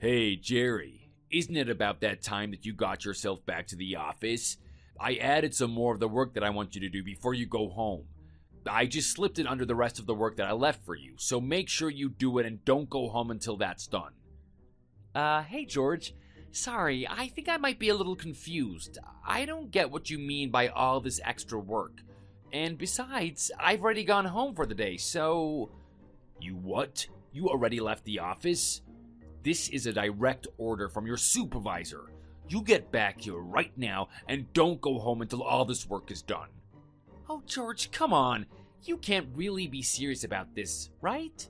Hey, Jerry, isn't it about that time that you got yourself back to the office? I added some more of the work that I want you to do before you go home. I just slipped it under the rest of the work that I left for you, so make sure you do it and don't go home until that's done. Hey, George. Sorry, I think I might be a little confused. I don't get what you mean by all this extra work. And besides, I've already gone home for the day, so... You what? You already left the office? This is a direct order from your supervisor. You get back here right now and don't go home until all this work is done. Oh, George, come on. You can't really be serious about this, right?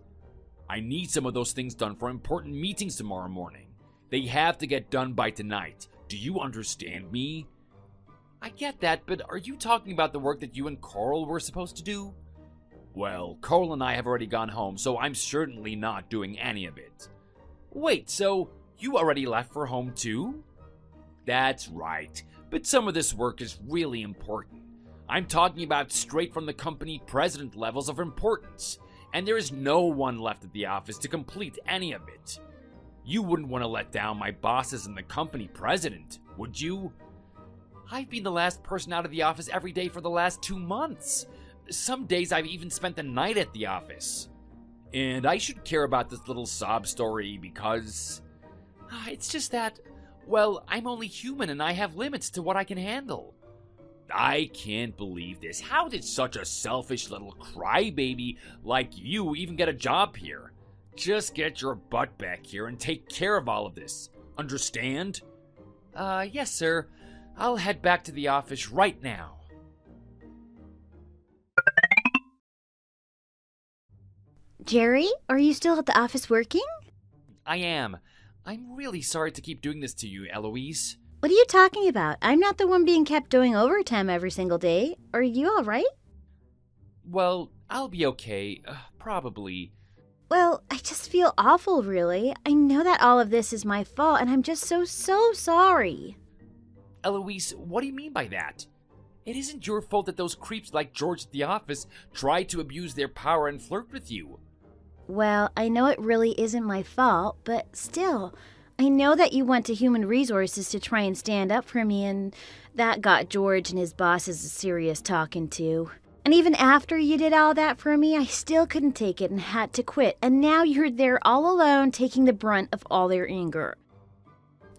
I need some of those things done for important meetings tomorrow morning. They have to get done by tonight. Do you understand me? I get that, but are you talking about the work that you and Coral were supposed to do? Well, Coral and I have already gone home, so I'm certainly not doing any of it. Wait, so you already left for home too? That's right, but some of this work is really important. I'm talking about straight from the company president levels of importance, and there is no one left at the office to complete any of it. You wouldn't want to let down my bosses and the company president, would you? I've been the last person out of the office every day for the last 2 months. Some days I've even spent the night at the office. And I should care about this little sob story because... It's just that, well, I'm only human and I have limits to what I can handle. I can't believe this. How did such a selfish little crybaby like you even get a job here? Just get your butt back here and take care of all of this. Understand? Yes, sir. I'll head back to the office right now. Jerry, are you still at the office working? I am. I'm really sorry to keep doing this to you, Eloise. What are you talking about? I'm not the one being kept doing overtime every single day. Are you all right? Well, I'll be okay. Probably. Well, I just feel awful, really. I know that all of this is my fault, and I'm just so sorry. Eloise, what do you mean by that? It isn't your fault that those creeps like George at the office tried to abuse their power and flirt with you. Well, I know it really isn't my fault, but still, I know that you went to Human Resources to try and stand up for me, and that got George and his bosses a serious talking to. And even after you did all that for me, I still couldn't take it and had to quit, and now you're there all alone taking the brunt of all their anger.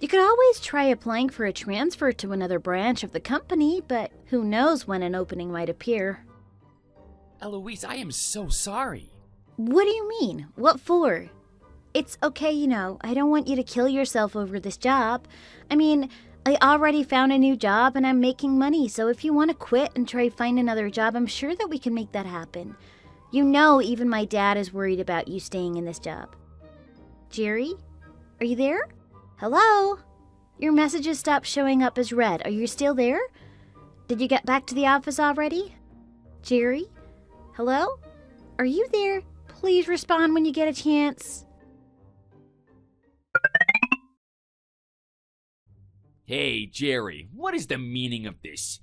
You could always try applying for a transfer to another branch of the company, but who knows when an opening might appear. Eloise, I am so sorry. What do you mean? What for? It's okay, I don't want you to kill yourself over this job. I mean, I already found a new job and I'm making money, so if you want to quit and try to find another job, I'm sure that we can make that happen. Even my dad is worried about you staying in this job. Jerry? Are you there? Hello? Your messages stopped showing up as read. Are you still there? Did you get back to the office already? Jerry? Hello? Are you there? Please respond when you get a chance. Hey, Jerry, what is the meaning of this?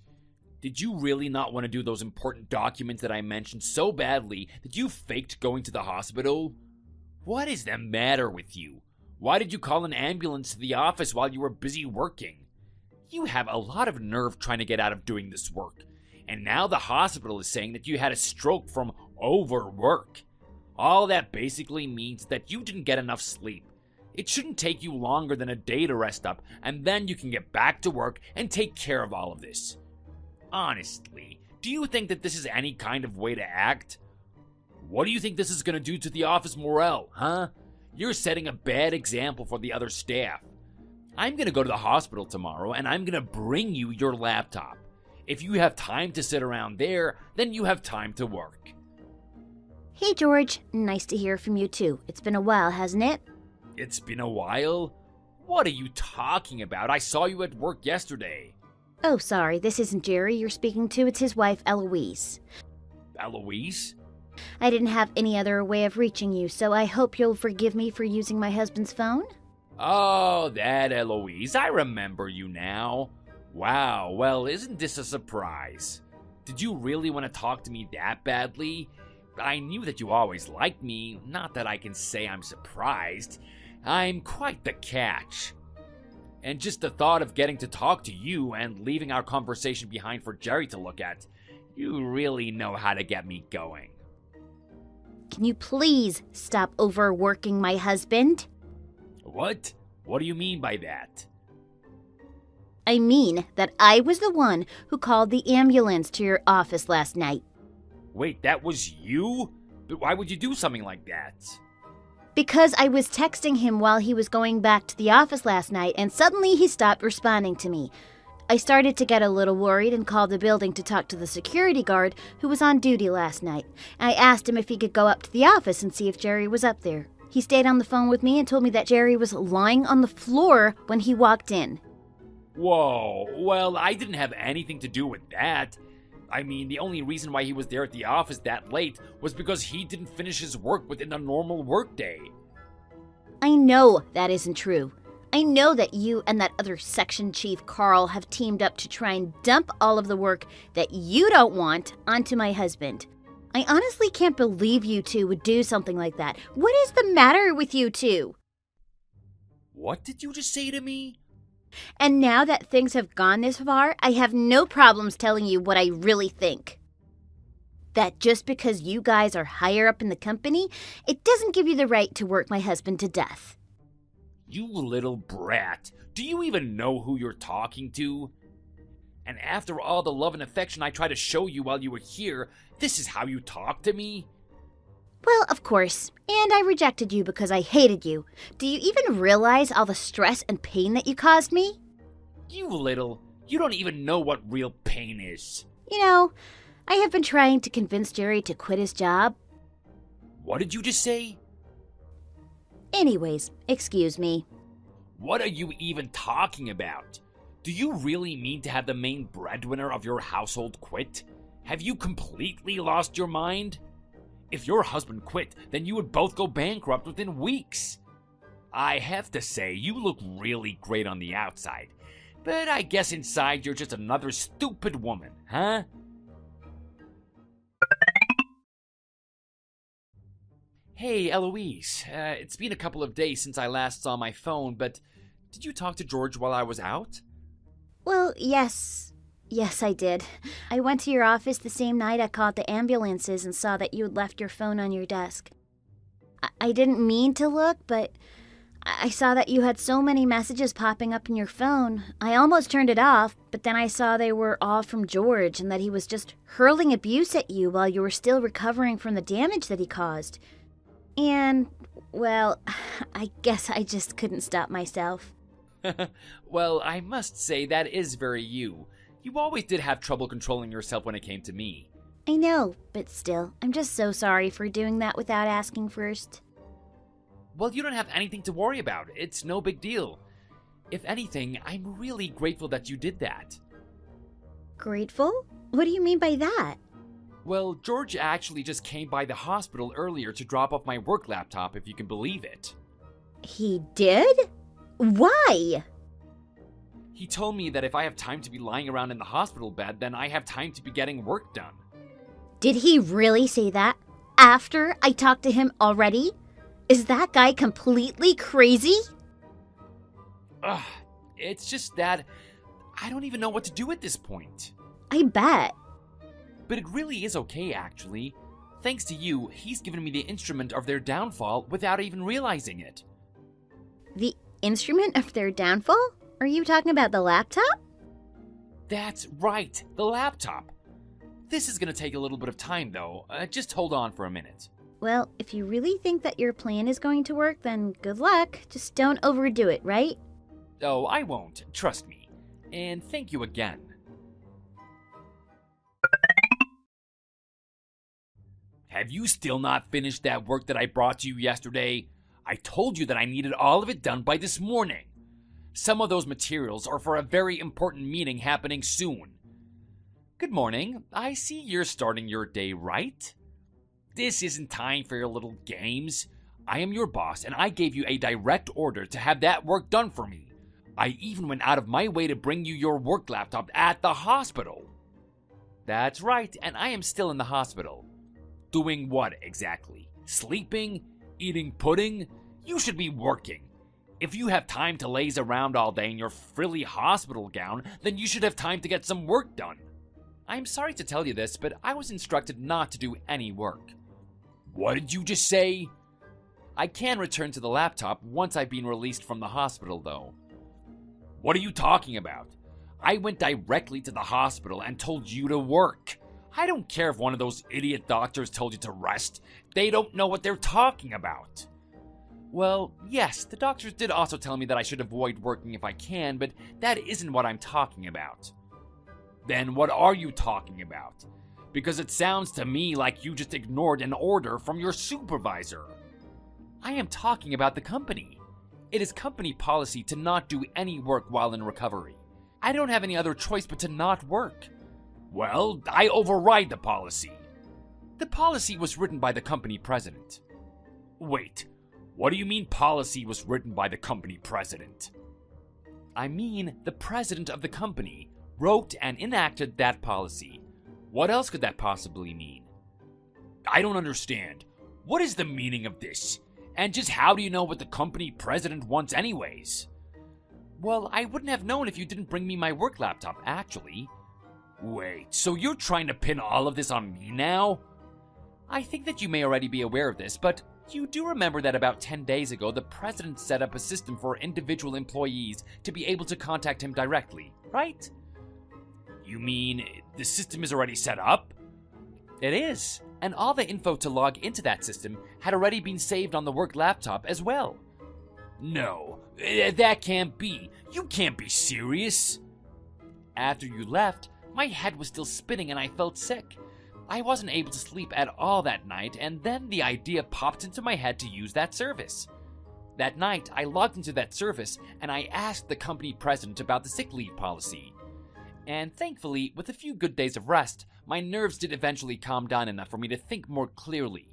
Did you really not want to do those important documents that I mentioned so badly that you faked going to the hospital? What is the matter with you? Why did you call an ambulance to the office while you were busy working? You have a lot of nerve trying to get out of doing this work. And now the hospital is saying that you had a stroke from overwork. All that basically means that you didn't get enough sleep. It shouldn't take you longer than a day to rest up, and then you can get back to work and take care of all of this. Honestly, do you think that this is any kind of way to act? What do you think this is going to do to the office morale, huh? You're setting a bad example for the other staff. I'm going to go to the hospital tomorrow, and I'm going to bring you your laptop. If you have time to sit around there, then you have time to work. Hey, George. Nice to hear from you, too. It's been a while, hasn't it? It's been a while? What are you talking about? I saw you at work yesterday. Oh, sorry. This isn't Jerry you're speaking to. It's his wife, Eloise. Eloise? I didn't have any other way of reaching you, so I hope you'll forgive me for using my husband's phone. Oh, that Eloise. I remember you now. Wow, well, isn't this a surprise? Did you really want to talk to me that badly? I knew that you always liked me, not that I can say I'm surprised. I'm quite the catch. And just the thought of getting to talk to you and leaving our conversation behind for Jerry to look at, you really know how to get me going. Can you please stop overworking my husband? What? What do you mean by that? I mean that I was the one who called the ambulance to your office last night. Wait, that was you? But why would you do something like that? Because I was texting him while he was going back to the office last night, and suddenly he stopped responding to me. I started to get a little worried and called the building to talk to the security guard who was on duty last night. I asked him if he could go up to the office and see if Jerry was up there. He stayed on the phone with me and told me that Jerry was lying on the floor when he walked in. Whoa, well, I didn't have anything to do with that. I mean, the only reason why he was there at the office that late was because he didn't finish his work within a normal workday. I know that isn't true. I know that you and that other section chief, Carl, have teamed up to try and dump all of the work that you don't want onto my husband. I honestly can't believe you two would do something like that. What is the matter with you two? What did you just say to me? And now that things have gone this far, I have no problems telling you what I really think. That just because you guys are higher up in the company, it doesn't give you the right to work my husband to death. You little brat. Do you even know who you're talking to? And after all the love and affection I tried to show you while you were here, this is how you talk to me? Well, of course. And I rejected you because I hated you. Do you even realize all the stress and pain that you caused me? You don't even know what real pain is. You know, I have been trying to convince Jerry to quit his job. What did you just say? Anyways, excuse me. What are you even talking about? Do you really mean to have the main breadwinner of your household quit? Have you completely lost your mind? If your husband quit, then you would both go bankrupt within weeks. I have to say, you look really great on the outside, but I guess inside you're just another stupid woman, huh? Hey, Eloise, it's been a couple of days since I last saw my phone, but did you talk to George while I was out? Well, yes. Yes, I did. I went to your office the same night I called the ambulances and saw that you had left your phone on your desk. I didn't mean to look, but I saw that you had so many messages popping up in your phone. I almost turned it off, but then I saw they were all from George and that he was just hurling abuse at you while you were still recovering from the damage that he caused. And, well, I guess I just couldn't stop myself. Well, I must say that is very you. You always did have trouble controlling yourself when it came to me. I know, but still, I'm just so sorry for doing that without asking first. Well, you don't have anything to worry about. It's no big deal. If anything, I'm really grateful that you did that. Grateful? What do you mean by that? Well, George actually just came by the hospital earlier to drop off my work laptop, if you can believe it. He did? Why? He told me that if I have time to be lying around in the hospital bed, then I have time to be getting work done. Did he really say that? After I talked to him already? Is that guy completely crazy? Ugh, it's just that I don't even know what to do at this point. I bet. But it really is okay, actually. Thanks to you, he's given me the instrument of their downfall without even realizing it. The instrument of their downfall? Are you talking about the laptop? That's right, the laptop. This is gonna take a little bit of time, though. Just hold on for a minute. Well, if you really think that your plan is going to work, then good luck. Just don't overdo it, right? Oh, I won't. Trust me. And thank you again. Have you still not finished that work that I brought to you yesterday? I told you that I needed all of it done by this morning. Some of those materials are for a very important meeting happening soon. Good morning. I see you're starting your day right. This isn't time for your little games. I am your boss, and I gave you a direct order to have that work done for me. I even went out of my way to bring you your work laptop at the hospital. That's right, and I am still in the hospital. Doing what exactly? Sleeping? Eating pudding? You should be working. If you have time to laze around all day in your frilly hospital gown, then you should have time to get some work done. I'm sorry to tell you this, but I was instructed not to do any work. What did you just say? I can return to the laptop once I've been released from the hospital, though. What are you talking about? I went directly to the hospital and told you to work. I don't care if one of those idiot doctors told you to rest. They don't know what they're talking about. Well, yes, the doctors did also tell me that I should avoid working if I can, but that isn't what I'm talking about. Then what are you talking about? Because it sounds to me like you just ignored an order from your supervisor. I am talking about the company. It is company policy to not do any work while in recovery. I don't have any other choice but to not work. Well, I override the policy. The policy was written by the company president. Wait, what do you mean policy was written by the company president? I mean, the president of the company wrote and enacted that policy. What else could that possibly mean? I don't understand. What is the meaning of this? And just how do you know what the company president wants anyways? Well, I wouldn't have known if you didn't bring me my work laptop, actually. Wait, so you're trying to pin all of this on me now? I think that you may already be aware of this, but you do remember that about 10 days ago, the president set up a system for individual employees to be able to contact him directly, right? You mean the system is already set up? It is, and all the info to log into that system had already been saved on the work laptop as well. No, that can't be. You can't be serious. After you left, my head was still spinning and I felt sick. I wasn't able to sleep at all that night, and then the idea popped into my head to use that service. That night, I logged into that service and I asked the company president about the sick leave policy. And thankfully, with a few good days of rest, my nerves did eventually calm down enough for me to think more clearly.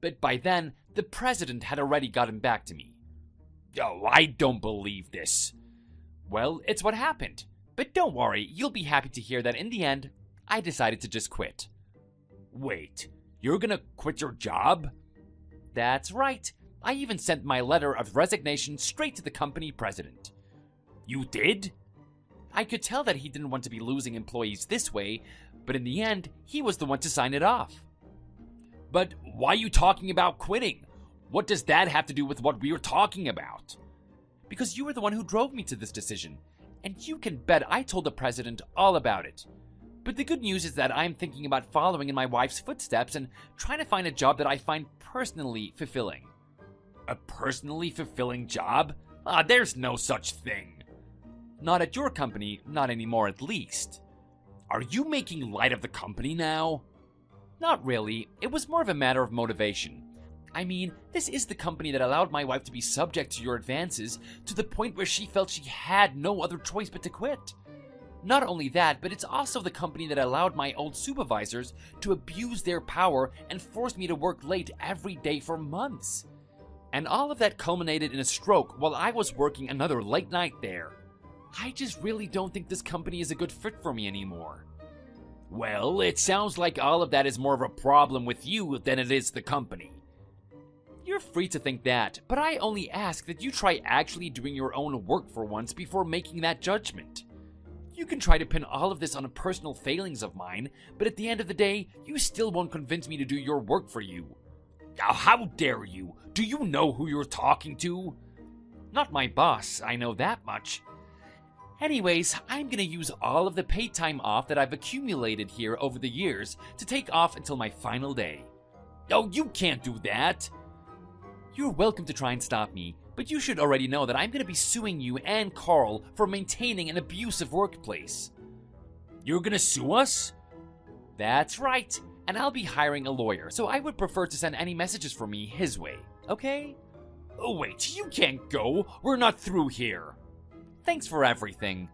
But by then, the president had already gotten back to me. Oh, I don't believe this. Well, it's what happened. But don't worry, you'll be happy to hear that in the end, I decided to just quit. Wait, you're gonna quit your job? That's right. I even sent my letter of resignation straight to the company president. You did? I could tell that he didn't want to be losing employees this way, but in the end, he was the one to sign it off. But why are you talking about quitting? What does that have to do with what we were talking about? Because you were the one who drove me to this decision, and you can bet I told the president all about it. But the good news is that I'm thinking about following in my wife's footsteps and trying to find a job that I find personally fulfilling. A personally fulfilling job? There's no such thing. Not at your company, not anymore at least. Are you making light of the company now? Not really. It was more of a matter of motivation. I mean, this is the company that allowed my wife to be subject to your advances to the point where she felt she had no other choice but to quit. Not only that, but it's also the company that allowed my old supervisors to abuse their power and force me to work late every day for months. And all of that culminated in a stroke while I was working another late night there. I just really don't think this company is a good fit for me anymore. Well, it sounds like all of that is more of a problem with you than it is the company. You're free to think that, but I only ask that you try actually doing your own work for once before making that judgment. You can try to pin all of this on personal failings of mine, but at the end of the day, you still won't convince me to do your work for you. Now, how dare you? Do you know who you're talking to? Not my boss, I know that much. Anyways, I'm gonna use all of the paid time off that I've accumulated here over the years to take off until my final day. Oh, you can't do that. You're welcome to try and stop me, but you should already know that I'm gonna be suing you and Carl for maintaining an abusive workplace. You're gonna sue us? That's right, and I'll be hiring a lawyer, so I would prefer to send any messages for me his way, okay? Oh wait, you can't go. We're not through here. Thanks for everything.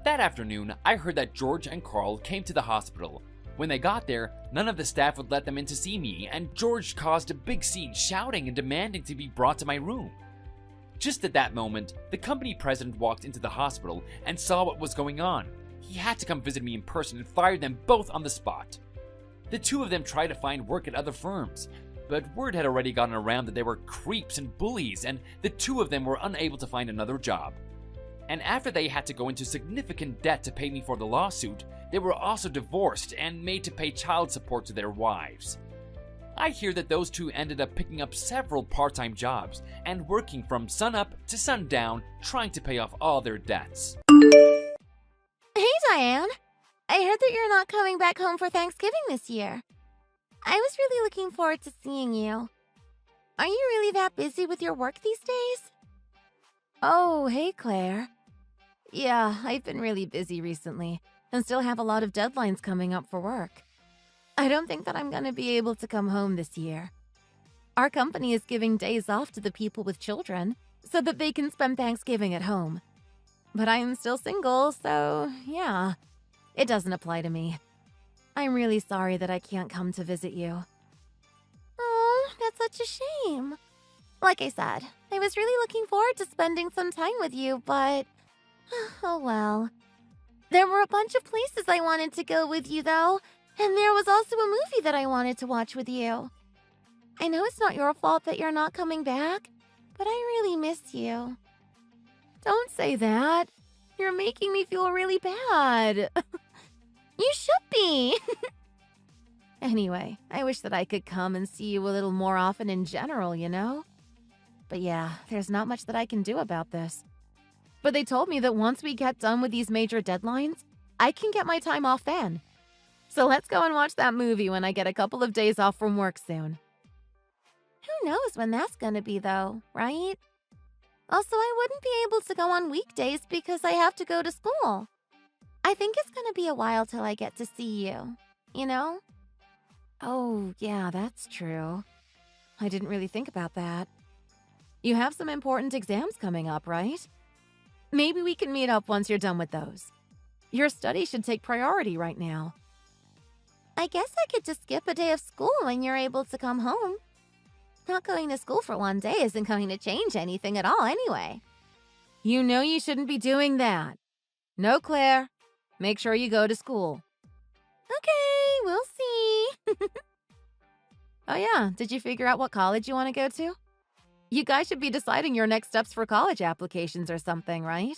That afternoon, I heard that George and Carl came to the hospital. When they got there, none of the staff would let them in to see me, and George caused a big scene, shouting and demanding to be brought to my room. Just at that moment, the company president walked into the hospital and saw what was going on. He had to come visit me in person and fired them both on the spot. The two of them tried to find work at other firms, but word had already gotten around that they were creeps and bullies, and the two of them were unable to find another job. And after they had to go into significant debt to pay me for the lawsuit, they were also divorced and made to pay child support to their wives. I hear that those two ended up picking up several part-time jobs and working from sunup to sundown, trying to pay off all their debts. Hey, Diane. I heard that you're not coming back home for Thanksgiving this year. I was really looking forward to seeing you. Are you really that busy with your work these days? Oh, hey, Claire. Yeah, I've been really busy recently and still have a lot of deadlines coming up for work. I don't think that I'm going to be able to come home this year. Our company is giving days off to the people with children so that they can spend Thanksgiving at home. But I am still single, so yeah, it doesn't apply to me. I'm really sorry that I can't come to visit you. Oh, that's such a shame. Like I said, I was really looking forward to spending some time with you, but oh well. There were a bunch of places I wanted to go with you, though, and there was also a movie that I wanted to watch with you. I know it's not your fault that you're not coming back, but I really miss you. Don't say that. You're making me feel really bad. You should be. Anyway, I wish that I could come and see you a little more often in general, you know? But yeah, there's not much that I can do about this. But they told me that once we get done with these major deadlines, I can get my time off then. So let's go and watch that movie when I get a couple of days off from work soon. Who knows when that's gonna be, though, right? Also, I wouldn't be able to go on weekdays because I have to go to school. I think it's gonna be a while till I get to see you, you know? Oh, yeah, that's true. I didn't really think about that. You have some important exams coming up, right? Maybe we can meet up once you're done with those. Your study should take priority right now. I guess I could just skip a day of school when you're able to come home. Not going to school for one day isn't going to change anything at all anyway. You know you shouldn't be doing that. No, Claire. Make sure you go to school. Okay, we'll see. Oh yeah, did you figure out what college you want to go to? You guys should be deciding your next steps for college applications or something, right?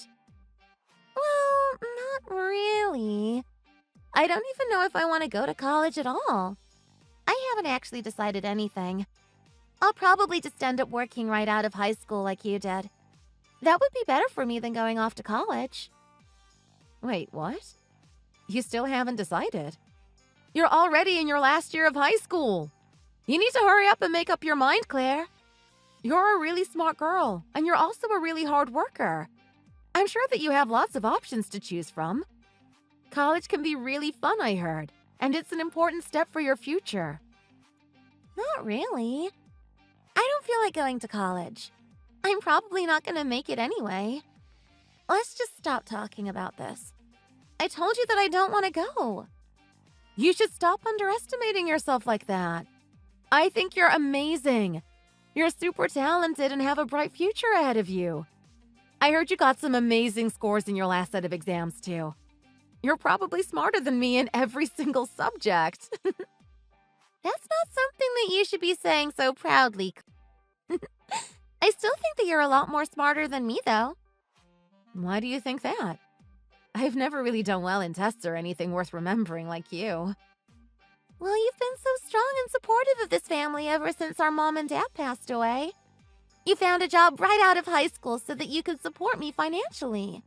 Well, not really. I don't even know if I want to go to college at all. I haven't actually decided anything. I'll probably just end up working right out of high school like you did. That would be better for me than going off to college. Wait, what? You still haven't decided? You're already in your last year of high school. You need to hurry up and make up your mind, Claire. You're a really smart girl, and you're also a really hard worker. I'm sure that you have lots of options to choose from. College can be really fun, I heard, and it's an important step for your future. Not really. I don't feel like going to college. I'm probably not going to make it anyway. Let's just stop talking about this. I told you that I don't want to go. You should stop underestimating yourself like that. I think you're amazing. You're super talented and have a bright future ahead of you. I heard you got some amazing scores in your last set of exams, too. You're probably smarter than me in every single subject. That's not something that you should be saying so proudly. I still think that you're a lot more smarter than me, though. Why do you think that? I've never really done well in tests or anything worth remembering like you. Well, you've been so strong and supportive of this family ever since our mom and dad passed away. You found a job right out of high school so that you could support me financially.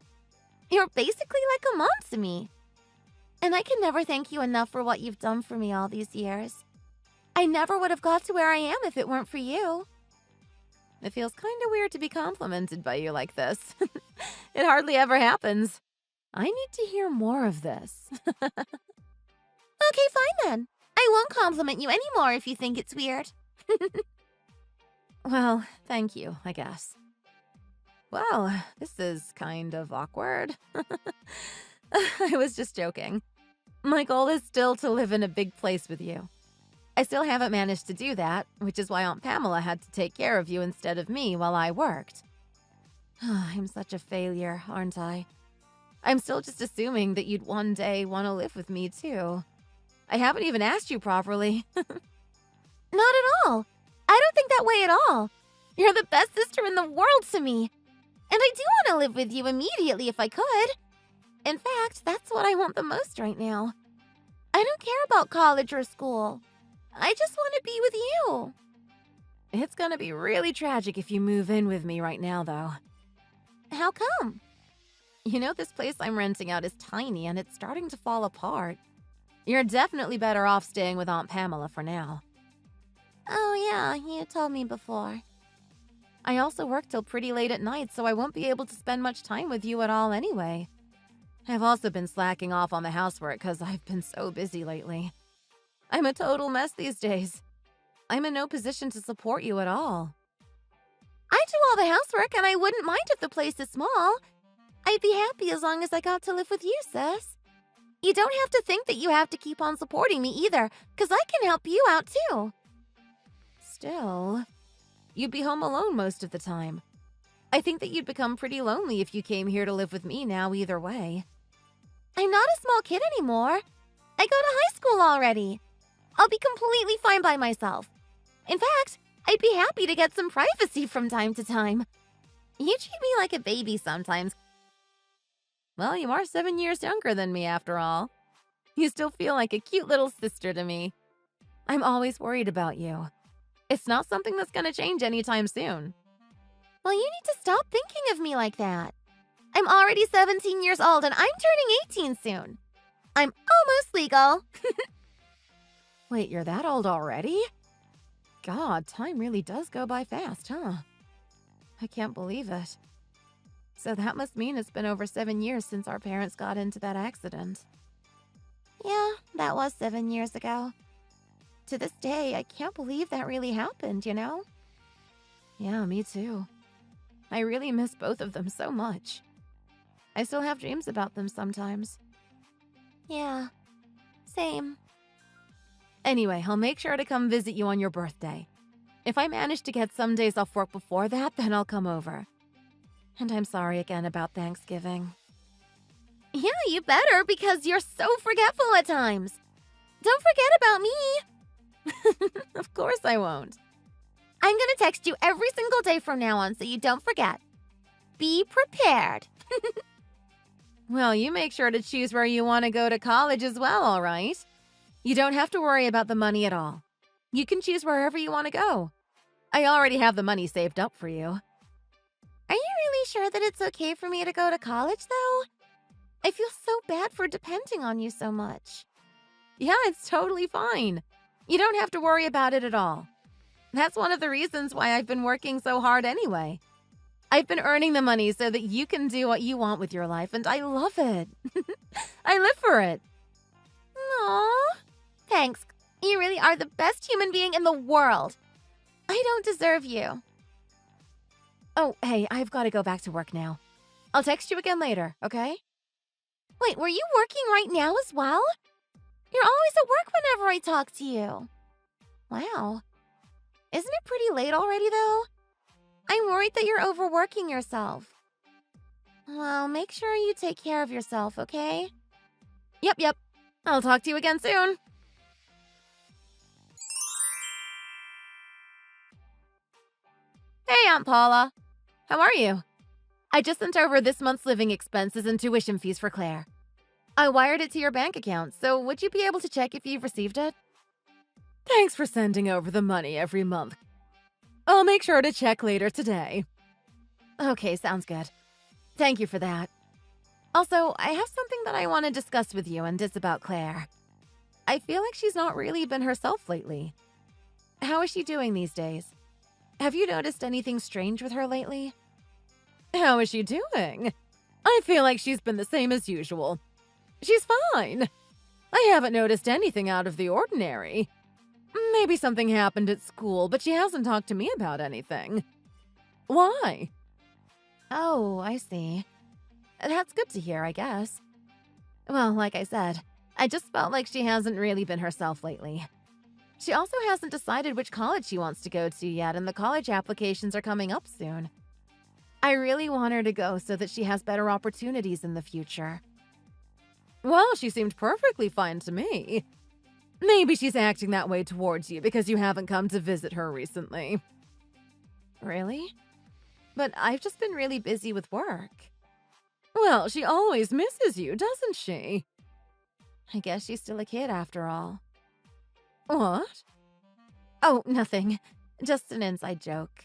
You're basically like a mom to me. And I can never thank you enough for what you've done for me all these years. I never would have got to where I am if it weren't for you. It feels kind of weird to be complimented by you like this. It hardly ever happens. I need to hear more of this. Okay, fine then. I won't compliment you anymore if you think it's weird. Well, thank you, I guess. Well, this is kind of awkward. I was just joking. My goal is still to live in a big place with you. I still haven't managed to do that, which is why Aunt Pamela had to take care of you instead of me while I worked. I'm such a failure, aren't I? I'm still just assuming that you'd one day want to live with me, too. I haven't even asked you properly. Not at all. I don't think that way at all. You're the best sister in the world to me. And I do want to live with you immediately if I could. In fact, that's what I want the most right now. I don't care about college or school. I just want to be with you. It's gonna be really tragic if you move in with me right now, though. How come? You know, this place I'm renting out is tiny and it's starting to fall apart. You're definitely better off staying with Aunt Pamela for now. Oh yeah, you told me before. I also work till pretty late at night, so I won't be able to spend much time with you at all anyway. I've also been slacking off on the housework because I've been so busy lately. I'm a total mess these days. I'm in no position to support you at all. I do all the housework and I wouldn't mind if the place is small. I'd be happy as long as I got to live with you, sis. You don't have to think that you have to keep on supporting me either, because I can help you out too. Still, you'd be home alone most of the time. I think that you'd become pretty lonely if you came here to live with me now either way. I'm not a small kid anymore. I go to high school already. I'll be completely fine by myself. In fact, I'd be happy to get some privacy from time to time. You treat me like a baby sometimes. Well, you are 7 years younger than me after all. You still feel like a cute little sister to me. I'm always worried about you. It's not something that's gonna change anytime soon. Well, you need to stop thinking of me like that. I'm already 17 years old and I'm turning 18 soon. I'm almost legal. Wait, you're that old already? God, time really does go by fast, huh? I can't believe it. So that must mean it's been over 7 years since our parents got into that accident. Yeah, that was 7 years ago. To this day, I can't believe that really happened, you know? Yeah, me too. I really miss both of them so much. I still have dreams about them sometimes. Yeah, same. Anyway, I'll make sure to come visit you on your birthday. If I manage to get some days off work before that, then I'll come over. And I'm sorry again about Thanksgiving. Yeah, you better, because you're so forgetful at times. Don't forget about me. Of course I won't. I'm gonna text you every single day from now on so you don't forget. Be prepared. Well, you make sure to choose where you want to go to college as well, all right? You don't have to worry about the money at all. You can choose wherever you want to go. I already have the money saved up for you. Are you really sure that it's okay for me to go to college, though? I feel so bad for depending on you so much. Yeah, it's totally fine. You don't have to worry about it at all. That's one of the reasons why I've been working so hard anyway. I've been earning the money so that you can do what you want with your life, and I love it. I live for it. Aww. Thanks. You really are the best human being in the world. I don't deserve you. Oh, hey, I've got to go back to work now. I'll text you again later, okay? Wait, were you working right now as well? You're always at work whenever I talk to you. Wow. Isn't it pretty late already, though? I'm worried that you're overworking yourself. Well, make sure you take care of yourself, okay? Yep. I'll talk to you again soon. Hey, Aunt Paula. How are you? I just sent over this month's living expenses and tuition fees for Claire. I wired it to your bank account, so would you be able to check if you've received it? Thanks for sending over the money every month. I'll make sure to check later today. Okay, sounds good. Thank you for that. Also, I have something that I want to discuss with you, and it's about Claire. I feel like she's not really been herself lately. How is she doing these days? Have you noticed anything strange with her lately? How is she doing? I feel like she's been the same as usual. She's fine. I haven't noticed anything out of the ordinary. Maybe something happened at school, but she hasn't talked to me about anything. Why? Oh, I see. That's good to hear, I guess. Well, like I said, I just felt like she hasn't really been herself lately. She also hasn't decided which college she wants to go to yet, and the college applications are coming up soon. I really want her to go so that she has better opportunities in the future. Well, she seemed perfectly fine to me. Maybe she's acting that way towards you because you haven't come to visit her recently. Really? But I've just been really busy with work. Well, she always misses you, doesn't she? I guess she's still a kid after all. What? Oh, nothing. Just an inside joke.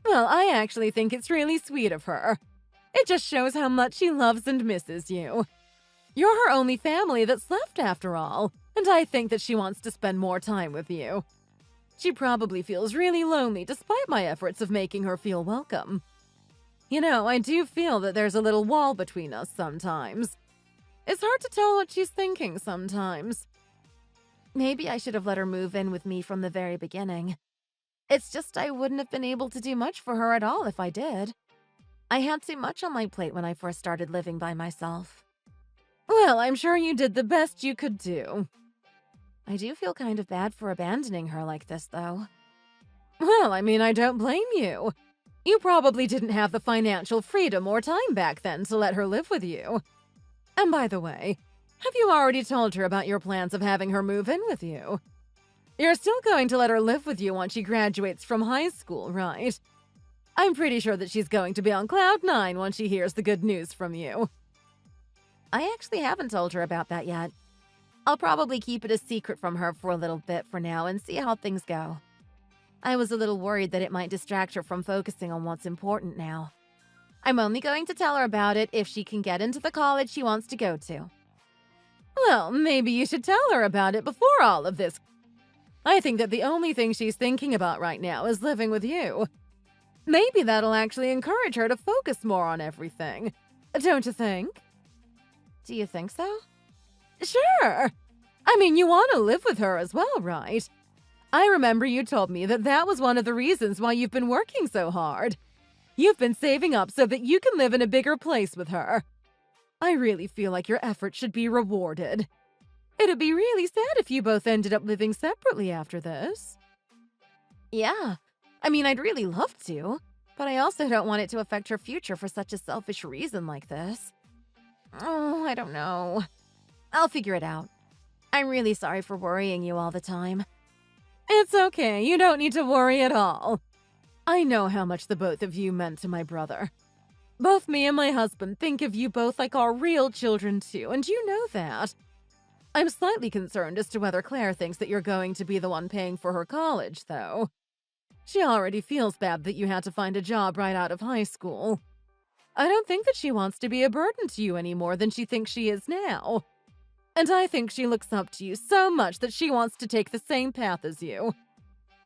Well, I actually think it's really sweet of her. It just shows how much she loves and misses you. You're her only family that's left after all, and I think that she wants to spend more time with you. She probably feels really lonely despite my efforts of making her feel welcome. You know, I do feel that there's a little wall between us sometimes. It's hard to tell what she's thinking sometimes. Maybe I should have let her move in with me from the very beginning. It's just I wouldn't have been able to do much for her at all if I did. I had too much on my plate when I first started living by myself. Well, I'm sure you did the best you could do. I do feel kind of bad for abandoning her like this, though. Well, I mean, I don't blame you. You probably didn't have the financial freedom or time back then to let her live with you. And by the way, have you already told her about your plans of having her move in with you? You're still going to let her live with you once she graduates from high school, right? I'm pretty sure that she's going to be on cloud 9 once she hears the good news from you. I actually haven't told her about that yet. I'll probably keep it a secret from her for a little bit for now and see how things go. I was a little worried that it might distract her from focusing on what's important now. I'm only going to tell her about it if she can get into the college she wants to go to. Well, maybe you should tell her about it before all of this. I think that the only thing she's thinking about right now is living with you. Maybe that'll actually encourage her to focus more on everything. Don't you think? Do you think so? Sure. I mean, you want to live with her as well, right? I remember you told me that that was one of the reasons why you've been working so hard. You've been saving up so that you can live in a bigger place with her. I really feel like your efforts should be rewarded. It'd be really sad if you both ended up living separately after this. Yeah. I mean, I'd really love to, but I also don't want it to affect her future for such a selfish reason like this. Oh, I don't know. I'll figure it out. I'm really sorry for worrying you all the time. It's okay. You don't need to worry at all. I know how much the both of you meant to my brother. Both me and my husband think of you both like our real children too, and you know that. I'm slightly concerned as to whether Claire thinks that you're going to be the one paying for her college, though. She already feels bad that you had to find a job right out of high school. I don't think that she wants to be a burden to you any more than she thinks she is now. And I think she looks up to you so much that she wants to take the same path as you.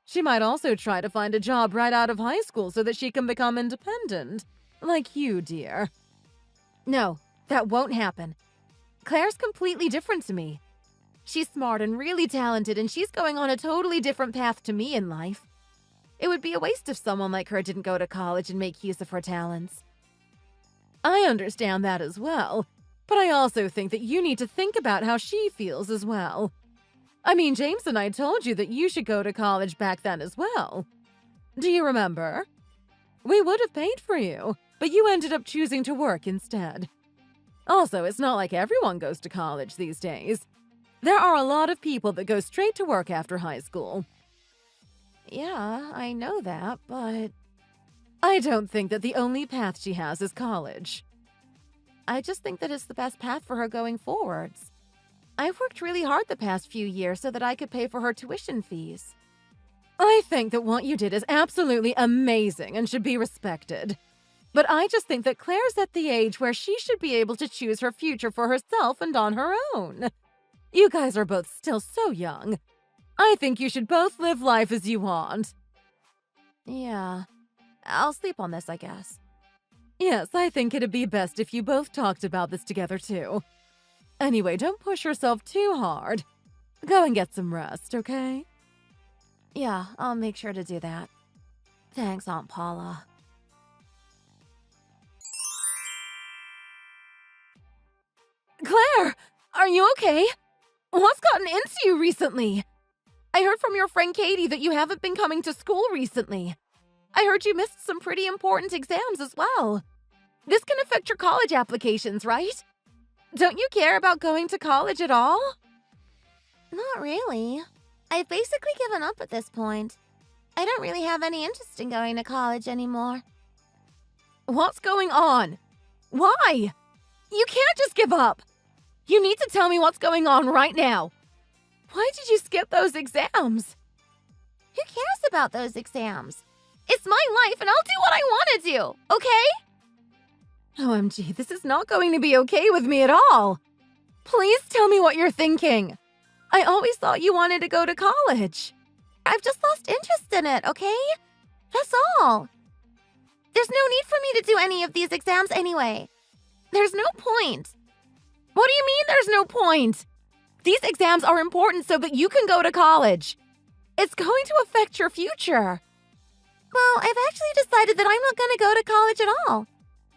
She might also try to find a job right out of high school so that she can become independent, like you, dear. No, that won't happen. Claire's completely different to me. She's smart and really talented, and she's going on a totally different path to me in life. It would be a waste if someone like her didn't go to college and make use of her talents. I understand that as well, but I also think that you need to think about how she feels as well. I mean, James and I told you that you should go to college back then as well. Do you remember? We would have paid for you, but you ended up choosing to work instead. Also, it's not like everyone goes to college these days. There are a lot of people that go straight to work after high school. Yeah, I know that, but I don't think that the only path she has is college. I just think that it's the best path for her going forwards. I've worked really hard the past few years so that I could pay for her tuition fees. I think that what you did is absolutely amazing and should be respected. But I just think that Claire's at the age where she should be able to choose her future for herself and on her own. You guys are both still so young. I think you should both live life as you want. Yeah, I'll sleep on this, I guess. Yes, I think it'd be best if you both talked about this together too. Anyway, don't push yourself too hard. Go and get some rest, okay? Yeah, I'll make sure to do that. Thanks, Aunt Paula. Claire, are you okay? What's gotten into you recently? I heard from your friend Katie that you haven't been coming to school recently. I heard you missed some pretty important exams as well. This can affect your college applications, right? Don't you care about going to college at all? Not really. I've basically given up at this point. I don't really have any interest in going to college anymore. What's going on? Why? You can't just give up. You need to tell me what's going on right now. Why did you skip those exams? Who cares about those exams? It's my life and I'll do what I want to do, okay? OMG, this is not going to be okay with me at all. Please tell me what you're thinking. I always thought you wanted to go to college. I've just lost interest in it, okay? That's all. There's no need for me to do any of these exams anyway. There's no point. What do you mean there's no point? These exams are important so that you can go to college. It's going to affect your future. Well, I've actually decided that I'm not going to go to college at all.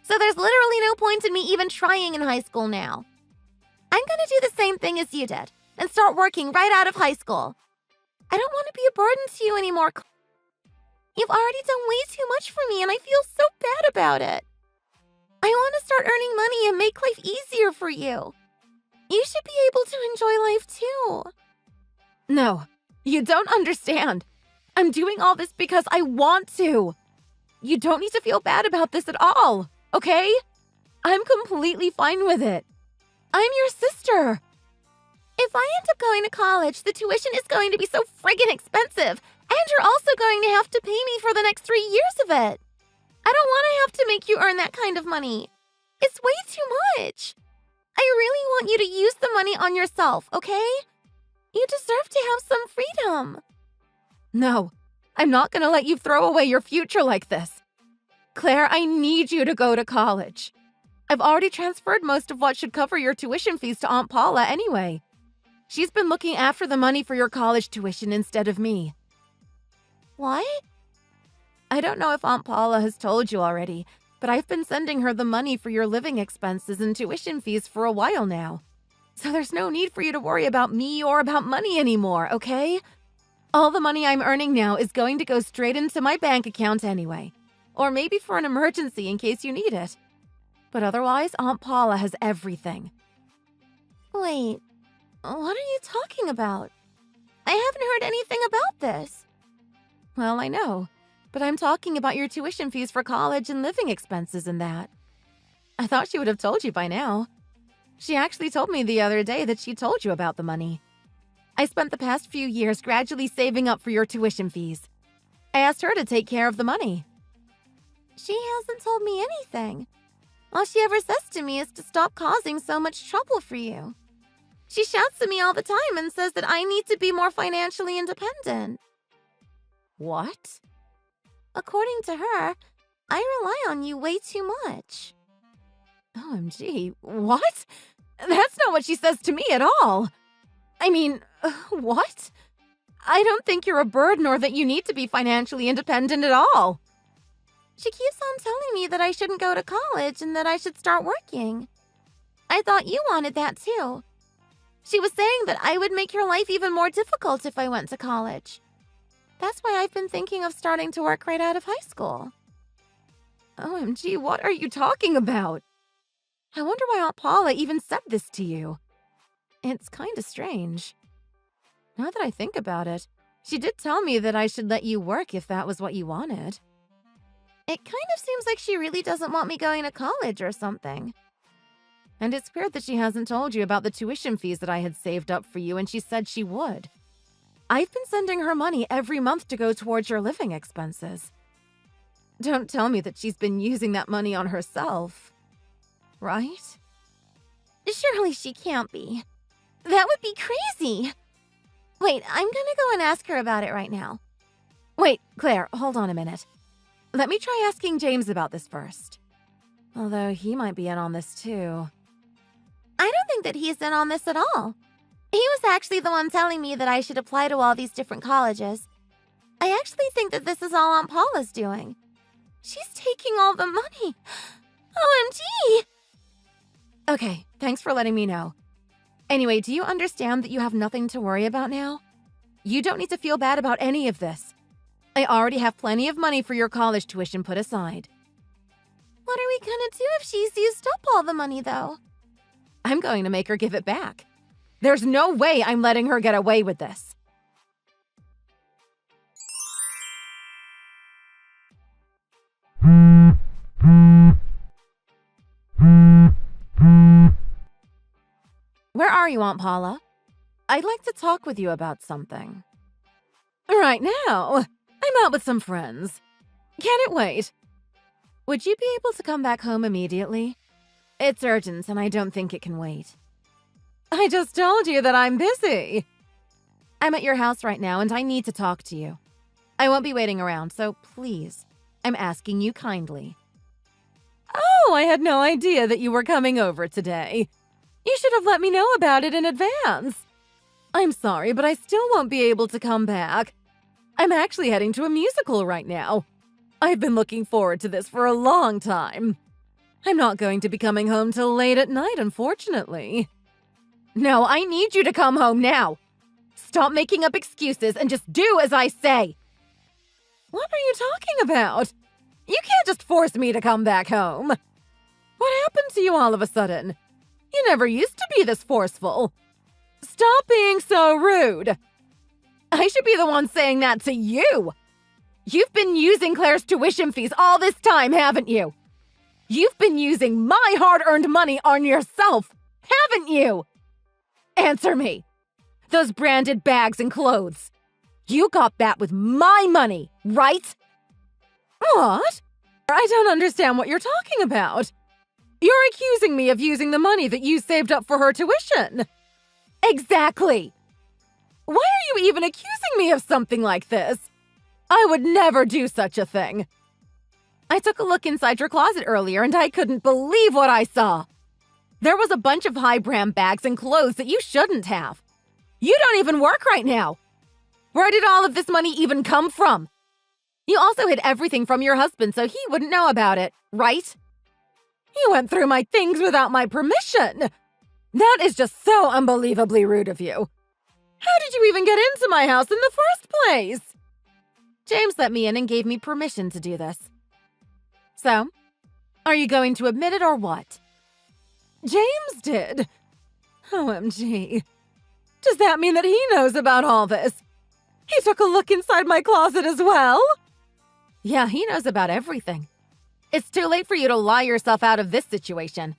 So there's literally no point in me even trying in high school now. I'm going to do the same thing as you did and start working right out of high school. I don't want to be a burden to you anymore. You've already done way too much for me and I feel so bad about it. I want to start earning money and make life easier for you. You should be able to enjoy life too. No, you don't understand. I'm doing all this because I want to. You don't need to feel bad about this at all, okay? I'm completely fine with it. I'm your sister. If I end up going to college, the tuition is going to be so friggin' expensive, and you're also going to have to pay me for the next 3 years of it. I don't want to have to make you earn that kind of money. It's way too much. I really want you to use the money on yourself, okay? You deserve to have some freedom. No, I'm not going to let you throw away your future like this. Claire, I need you to go to college. I've already transferred most of what should cover your tuition fees to Aunt Paula anyway. She's been looking after the money for your college tuition instead of me. What? I don't know if Aunt Paula has told you already, but I've been sending her the money for your living expenses and tuition fees for a while now. So there's no need for you to worry about me or about money anymore, okay? All the money I'm earning now is going to go straight into my bank account anyway. Or maybe for an emergency in case you need it. But otherwise, Aunt Paula has everything. Wait, what are you talking about? I haven't heard anything about this. Well, I know, but I'm talking about your tuition fees for college and living expenses and that. I thought she would have told you by now. She actually told me the other day that she told you about the money. I spent the past few years gradually saving up for your tuition fees. I asked her to take care of the money. She hasn't told me anything. All she ever says to me is to stop causing so much trouble for you. She shouts at me all the time and says that I need to be more financially independent. What? According to her, I rely on you way too much. OMG, what? That's not what she says to me at all. I mean, what? I don't think you're a burden or that you need to be financially independent at all. She keeps on telling me that I shouldn't go to college and that I should start working. I thought you wanted that too. She was saying that I would make your life even more difficult if I went to college. That's why I've been thinking of starting to work right out of high school. OMG, what are you talking about? I wonder why Aunt Paula even said this to you. It's kind of strange. Now that I think about it, she did tell me that I should let you work if that was what you wanted. It kind of seems like she really doesn't want me going to college or something. And it's weird that she hasn't told you about the tuition fees that I had saved up for you and she said she would. I've been sending her money every month to go towards your living expenses. Don't tell me that she's been using that money on herself. Right? Surely she can't be. That would be crazy. Wait, I'm gonna go and ask her about it right now. Wait, Claire, hold on a minute. Let me try asking James about this first. Although he might be in on this too. I don't think that he's in on this at all. He was actually the one telling me that I should apply to all these different colleges. I actually think that this is all Aunt Paula's doing. She's taking all the money. OMG! Okay, thanks for letting me know. Anyway, do you understand that you have nothing to worry about now? You don't need to feel bad about any of this. I already have plenty of money for your college tuition put aside. What are we gonna do if she's used up all the money, though? I'm going to make her give it back. There's no way I'm letting her get away with this. Where are you, Aunt Paula? I'd like to talk with you about something. Right now, I'm out with some friends. Can it wait? Would you be able to come back home immediately? It's urgent and I don't think it can wait. I just told you that I'm busy. I'm at your house right now and I need to talk to you. I won't be waiting around, so please, I'm asking you kindly. Oh, I had no idea that you were coming over today. You should have let me know about it in advance. I'm sorry, but I still won't be able to come back. I'm actually heading to a musical right now. I've been looking forward to this for a long time. I'm not going to be coming home till late at night, unfortunately. No, I need you to come home now. Stop making up excuses and just do as I say. What are you talking about? You can't just force me to come back home. What happened to you all of a sudden? You never used to be this forceful. Stop being so rude. I should be the one saying that to you. You've been using Claire's tuition fees all this time, haven't you? You've been using my hard-earned money on yourself, haven't you? Answer me. Those branded bags and clothes. You got that with my money, right? What? I don't understand what you're talking about. You're accusing me of using the money that you saved up for her tuition. Exactly. Why are you even accusing me of something like this? I would never do such a thing. I took a look inside your closet earlier and I couldn't believe what I saw. There was a bunch of high-brand bags and clothes that you shouldn't have. You don't even work right now. Where did all of this money even come from? You also hid everything from your husband so he wouldn't know about it, right? You went through my things without my permission. That is just so unbelievably rude of you. How did you even get into my house in the first place? James let me in and gave me permission to do this. So, are you going to admit it or what? James did. OMG. Does that mean that he knows about all this? He took a look inside my closet as well? Yeah, he knows about everything. It's too late for you to lie yourself out of this situation.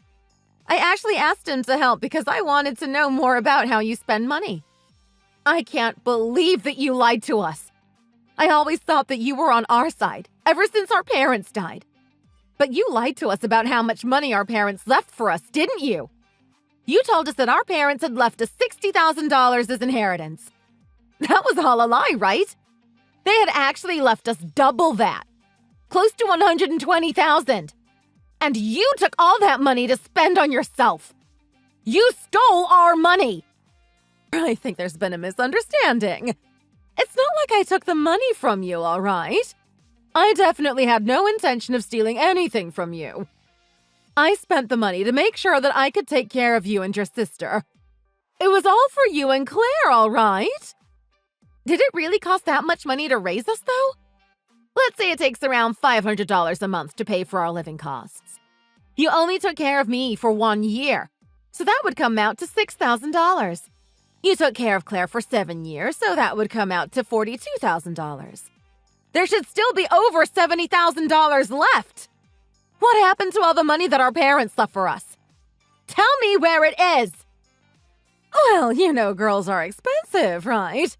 I actually asked him to help because I wanted to know more about how you spend money. I can't believe that you lied to us. I always thought that you were on our side, ever since our parents died. But you lied to us about how much money our parents left for us, didn't you? You told us that our parents had left us $60,000 as inheritance. That was all a lie, right? They had actually left us double that. Close to $120,000. And you took all that money to spend on yourself. You stole our money. I think there's been a misunderstanding. It's not like I took the money from you, all right? I definitely had no intention of stealing anything from you. I spent the money to make sure that I could take care of you and your sister. It was all for you and Claire, all right? Did it really cost that much money to raise us, though? Let's say it takes around $500 a month to pay for our living costs. You only took care of me for 1 year, so that would come out to $6,000. You took care of Claire for 7 years, so that would come out to $42,000. There should still be over $70,000 left. What happened to all the money that our parents left for us? Tell me where it is. Well, you know girls are expensive, right?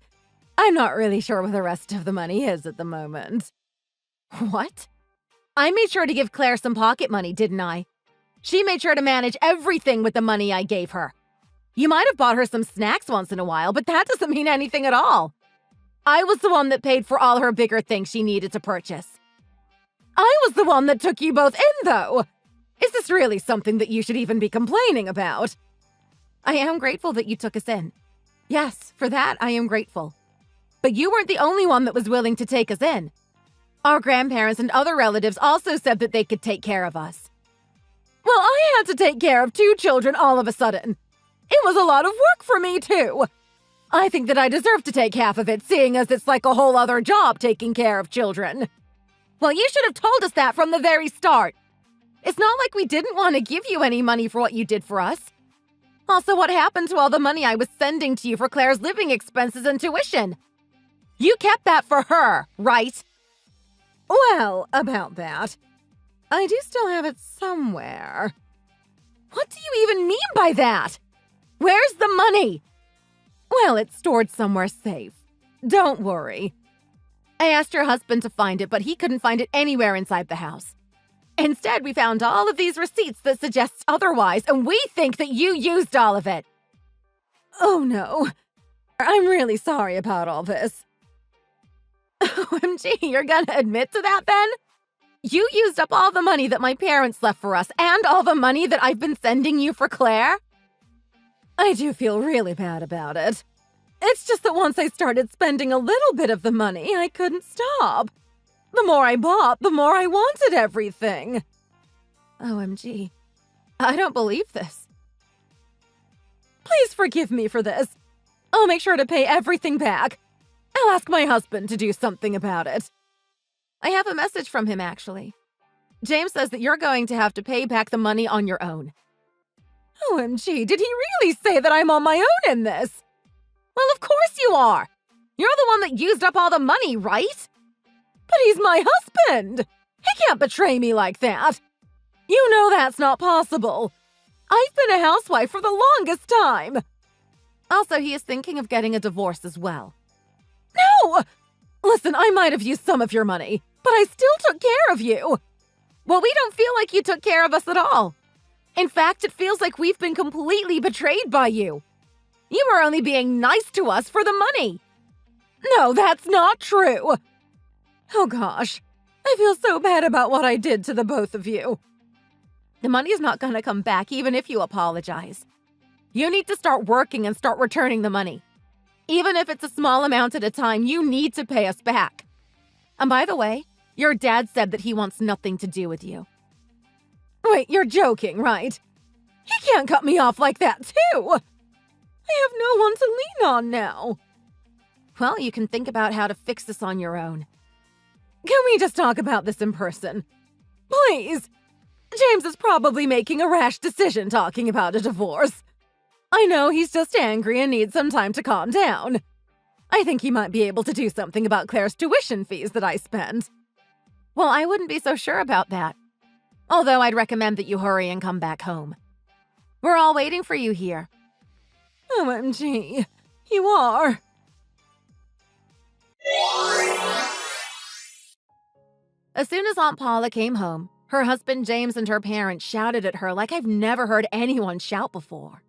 I'm not really sure where the rest of the money is at the moment. What? I made sure to give Claire some pocket money, didn't I? She made sure to manage everything with the money I gave her. You might have bought her some snacks once in a while, but that doesn't mean anything at all. I was the one that paid for all her bigger things she needed to purchase. I was the one that took you both in, though. Is this really something that you should even be complaining about? I am grateful that you took us in. Yes, for that, I am grateful. But you weren't the only one that was willing to take us in. Our grandparents and other relatives also said that they could take care of us. Well, I had to take care of 2 children all of a sudden. It was a lot of work for me, too. I think that I deserve to take half of it, seeing as it's like a whole other job taking care of children. Well, you should have told us that from the very start. It's not like we didn't want to give you any money for what you did for us. Also, what happened to all the money I was sending to you for Claire's living expenses and tuition? You kept that for her, right? Well, about that. I do still have it somewhere. What do you even mean by that? Where's the money? Well, it's stored somewhere safe. Don't worry. I asked your husband to find it, but he couldn't find it anywhere inside the house. Instead, we found all of these receipts that suggest otherwise, and we think that you used all of it. Oh no. I'm really sorry about all this. OMG, you're gonna admit to that then? You used up all the money that my parents left for us and all the money that I've been sending you for Claire? I do feel really bad about it. It's just that once I started spending a little bit of the money, I couldn't stop. The more I bought, the more I wanted everything. OMG. I don't believe this. Please forgive me for this. I'll make sure to pay everything back. I'll ask my husband to do something about it. I have a message from him, actually. James says that you're going to have to pay back the money on your own. OMG, did he really say that I'm on my own in this? Well, of course you are. You're the one that used up all the money, right? But he's my husband. He can't betray me like that. You know that's not possible. I've been a housewife for the longest time. Also, he is thinking of getting a divorce as well. No! Listen, I might have used some of your money, but I still took care of you. Well, we don't feel like you took care of us at all. In fact, it feels like we've been completely betrayed by you. You were only being nice to us for the money. No, that's not true. Oh gosh, I feel so bad about what I did to the both of you. The money is not going to come back even if you apologize. You need to start working and start returning the money. Even if it's a small amount at a time, you need to pay us back. And by the way, your dad said that he wants nothing to do with you. Wait, you're joking, right? He can't cut me off like that, too. I have no one to lean on now. Well, you can think about how to fix this on your own. Can we just talk about this in person? Please. James is probably making a rash decision talking about a divorce. I know he's just angry and needs some time to calm down. I think he might be able to do something about Claire's tuition fees that I spend. Well, I wouldn't be so sure about that. Although I'd recommend that you hurry and come back home. We're all waiting for you here. OMG, you are. As soon as Aunt Paula came home, her husband James and her parents shouted at her like I've never heard anyone shout before.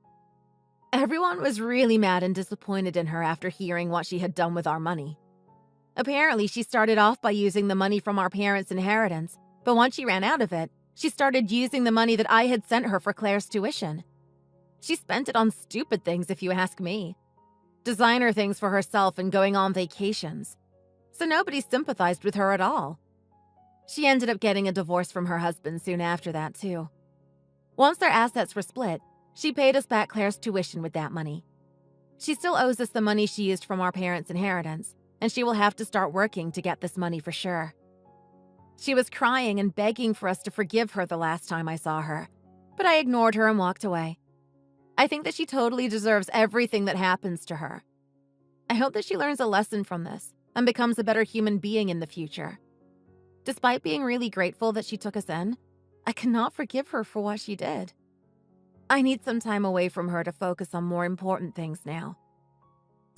Everyone was really mad and disappointed in her after hearing what she had done with our money. Apparently, she started off by using the money from our parents' inheritance, but once she ran out of it, she started using the money that I had sent her for Claire's tuition. She spent it on stupid things, if you ask me. Designer things for herself and going on vacations. So nobody sympathized with her at all. She ended up getting a divorce from her husband soon after that, too. Once their assets were split, she paid us back Claire's tuition with that money. She still owes us the money she used from our parents' inheritance, and she will have to start working to get this money for sure. She was crying and begging for us to forgive her the last time I saw her, but I ignored her and walked away. I think that she totally deserves everything that happens to her. I hope that she learns a lesson from this and becomes a better human being in the future. Despite being really grateful that she took us in, I cannot forgive her for what she did. I need some time away from her to focus on more important things now.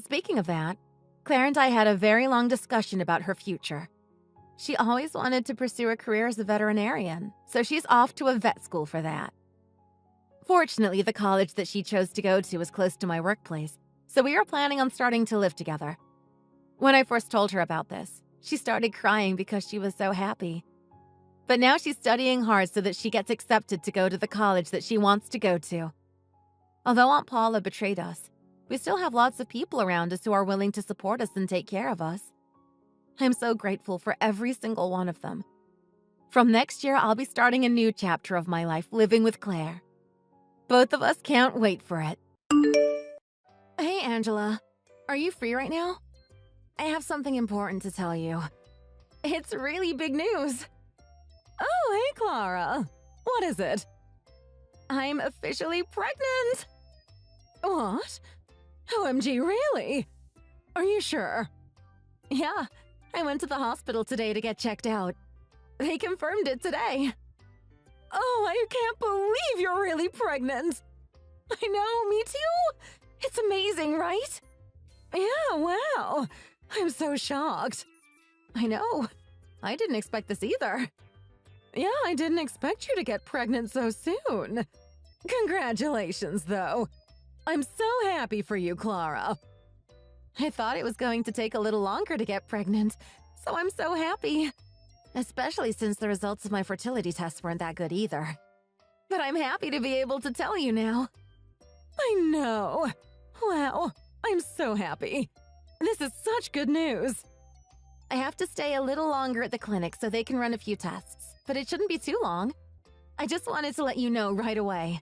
Speaking of that, Claire and I had a very long discussion about her future. She always wanted to pursue a career as a veterinarian, so she's off to a vet school for that. Fortunately, the college that she chose to go to was close to my workplace, so we are planning on starting to live together. When I first told her about this, she started crying because she was so happy. But now she's studying hard so that she gets accepted to go to the college that she wants to go to. Although Aunt Paula betrayed us, we still have lots of people around us who are willing to support us and take care of us. I'm so grateful for every single one of them. From next year, I'll be starting a new chapter of my life living with Claire. Both of us can't wait for it. Hey, Angela. Are you free right now? I have something important to tell you. It's really big news. Oh, hey, Clara. What is it? I'm officially pregnant. What? OMG, really? Are you sure? Yeah, I went to the hospital today to get checked out. They confirmed it today. Oh, I can't believe you're really pregnant. I know, me too. It's amazing, right? Yeah, wow. I'm so shocked. I know. I didn't expect this either. Yeah, I didn't expect you to get pregnant so soon. Congratulations, though. I'm so happy for you, Clara. I thought it was going to take a little longer to get pregnant, so I'm so happy. Especially since the results of my fertility tests weren't that good either. But I'm happy to be able to tell you now. I know. Wow, I'm so happy. This is such good news. I have to stay a little longer at the clinic so they can run a few tests, but it shouldn't be too long. I just wanted to let you know right away.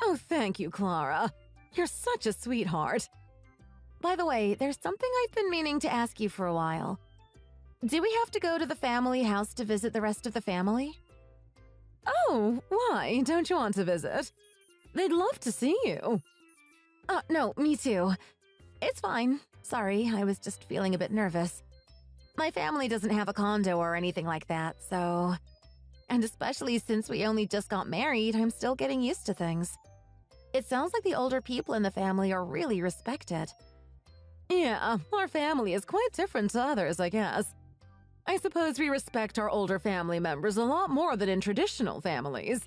Oh, thank you, Clara. You're such a sweetheart. By the way, there's something I've been meaning to ask you for a while. Do we have to go to the family house to visit the rest of the family? Oh, why? Don't you want to visit? They'd love to see you. No, me too. It's fine. Sorry, I was just feeling a bit nervous. My family doesn't have a condo or anything like that, so... And especially since we only just got married, I'm still getting used to things. It sounds like the older people in the family are really respected. Yeah, our family is quite different to others, I guess. I suppose we respect our older family members a lot more than in traditional families.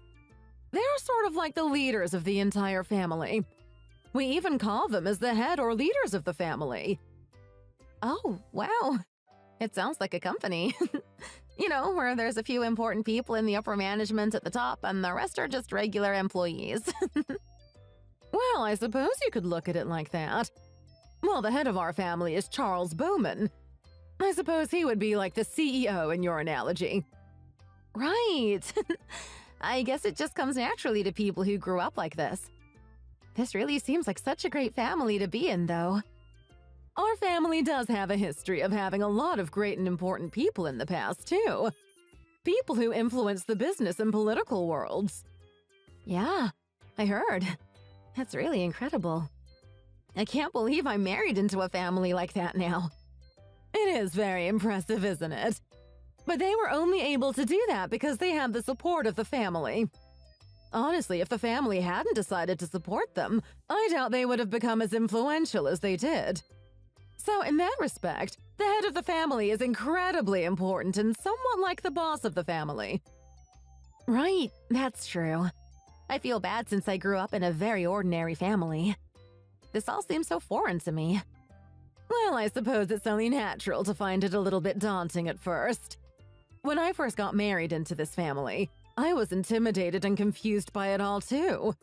They're sort of like the leaders of the entire family. We even call them as the head or leaders of the family. Oh, wow. It sounds like a company. You know, where there's a few important people in the upper management at the top and the rest are just regular employees. Well, I suppose you could look at it like that. Well, the head of our family is Charles Bowman. I suppose he would be like the CEO in your analogy. Right. I guess it just comes naturally to people who grew up like this. This really seems like such a great family to be in, though. Our family does have a history of having a lot of great and important people in the past, too. People who influence the business and political worlds. Yeah, I heard. That's really incredible. I can't believe I'm married into a family like that now. It is very impressive, isn't it? But they were only able to do that because they had the support of the family. Honestly, if the family hadn't decided to support them, I doubt they would have become as influential as they did. So in that respect, the head of the family is incredibly important and somewhat like the boss of the family. Right, that's true. I feel bad since I grew up in a very ordinary family. This all seems so foreign to me. Well, I suppose it's only natural to find it a little bit daunting at first. When I first got married into this family, I was intimidated and confused by it all too.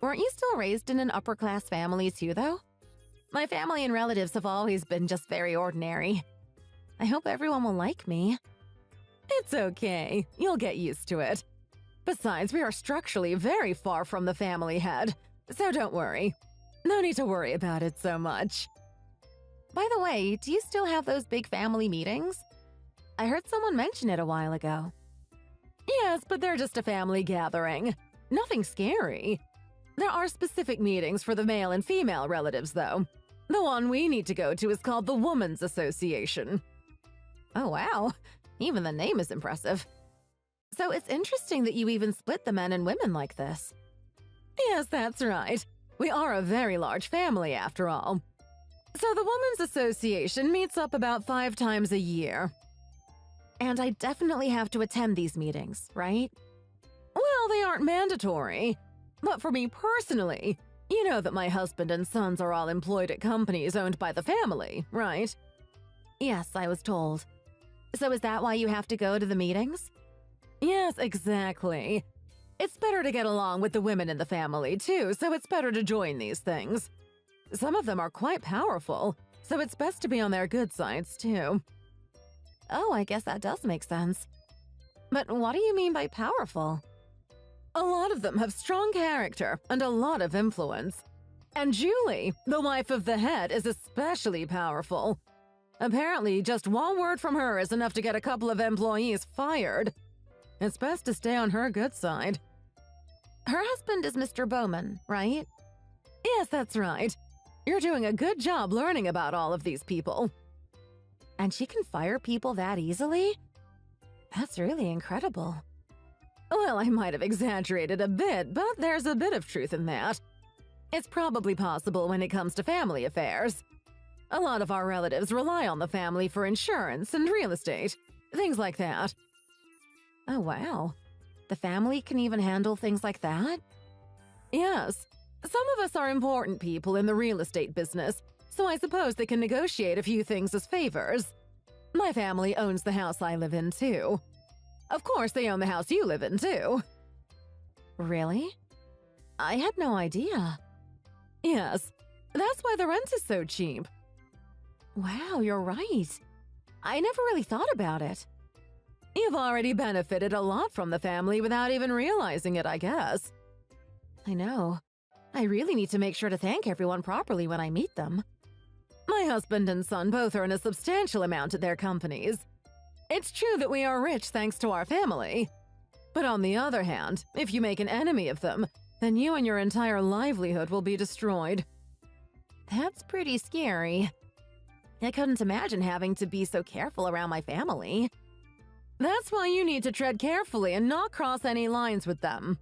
Weren't you still raised in an upper-class family too, though? My family and relatives have always been just very ordinary. I hope everyone will like me. It's okay. You'll get used to it. Besides, we are structurally very far from the family head, so don't worry. No need to worry about it so much. By the way, do you still have those big family meetings? I heard someone mention it a while ago. Yes, but they're just a family gathering. Nothing scary. There are specific meetings for the male and female relatives, though. The one we need to go to is called the Women's Association. Oh, wow. Even the name is impressive. So it's interesting that you even split the men and women like this. Yes, that's right. We are a very large family, after all. So the Women's Association meets up about 5 times a year. And I definitely have to attend these meetings, right? Well, they aren't mandatory. But for me personally, you know that my husband and sons are all employed at companies owned by the family, right? Yes, I was told. So is that why you have to go to the meetings? Yes, exactly. It's better to get along with the women in the family, too, so it's better to join these things. Some of them are quite powerful, so it's best to be on their good sides, too. Oh, I guess that does make sense. But what do you mean by powerful? A lot of them have strong character and a lot of influence. And Julie, the wife of the head, is especially powerful. Apparently, just one word from her is enough to get a couple of employees fired. It's best to stay on her good side. Her husband is Mr. Bowman, right? Yes, that's right. You're doing a good job learning about all of these people. And she can fire people that easily? That's really incredible. Well, I might have exaggerated a bit, but there's a bit of truth in that. It's probably possible when it comes to family affairs. A lot of our relatives rely on the family for insurance and real estate, things like that. Oh, wow. The family can even handle things like that? Yes. Some of us are important people in the real estate business, so I suppose they can negotiate a few things as favors. My family owns the house I live in, too. Of course, they own the house you live in, too. Really? I had no idea. Yes, that's why the rent is so cheap. Wow, you're right. I never really thought about it. You've already benefited a lot from the family without even realizing it, I guess. I know. I really need to make sure to thank everyone properly when I meet them. My husband and son both earn a substantial amount at their companies. It's true that we are rich thanks to our family. But on the other hand, if you make an enemy of them, then you and your entire livelihood will be destroyed. That's pretty scary. I couldn't imagine having to be so careful around my family. That's why you need to tread carefully and not cross any lines with them.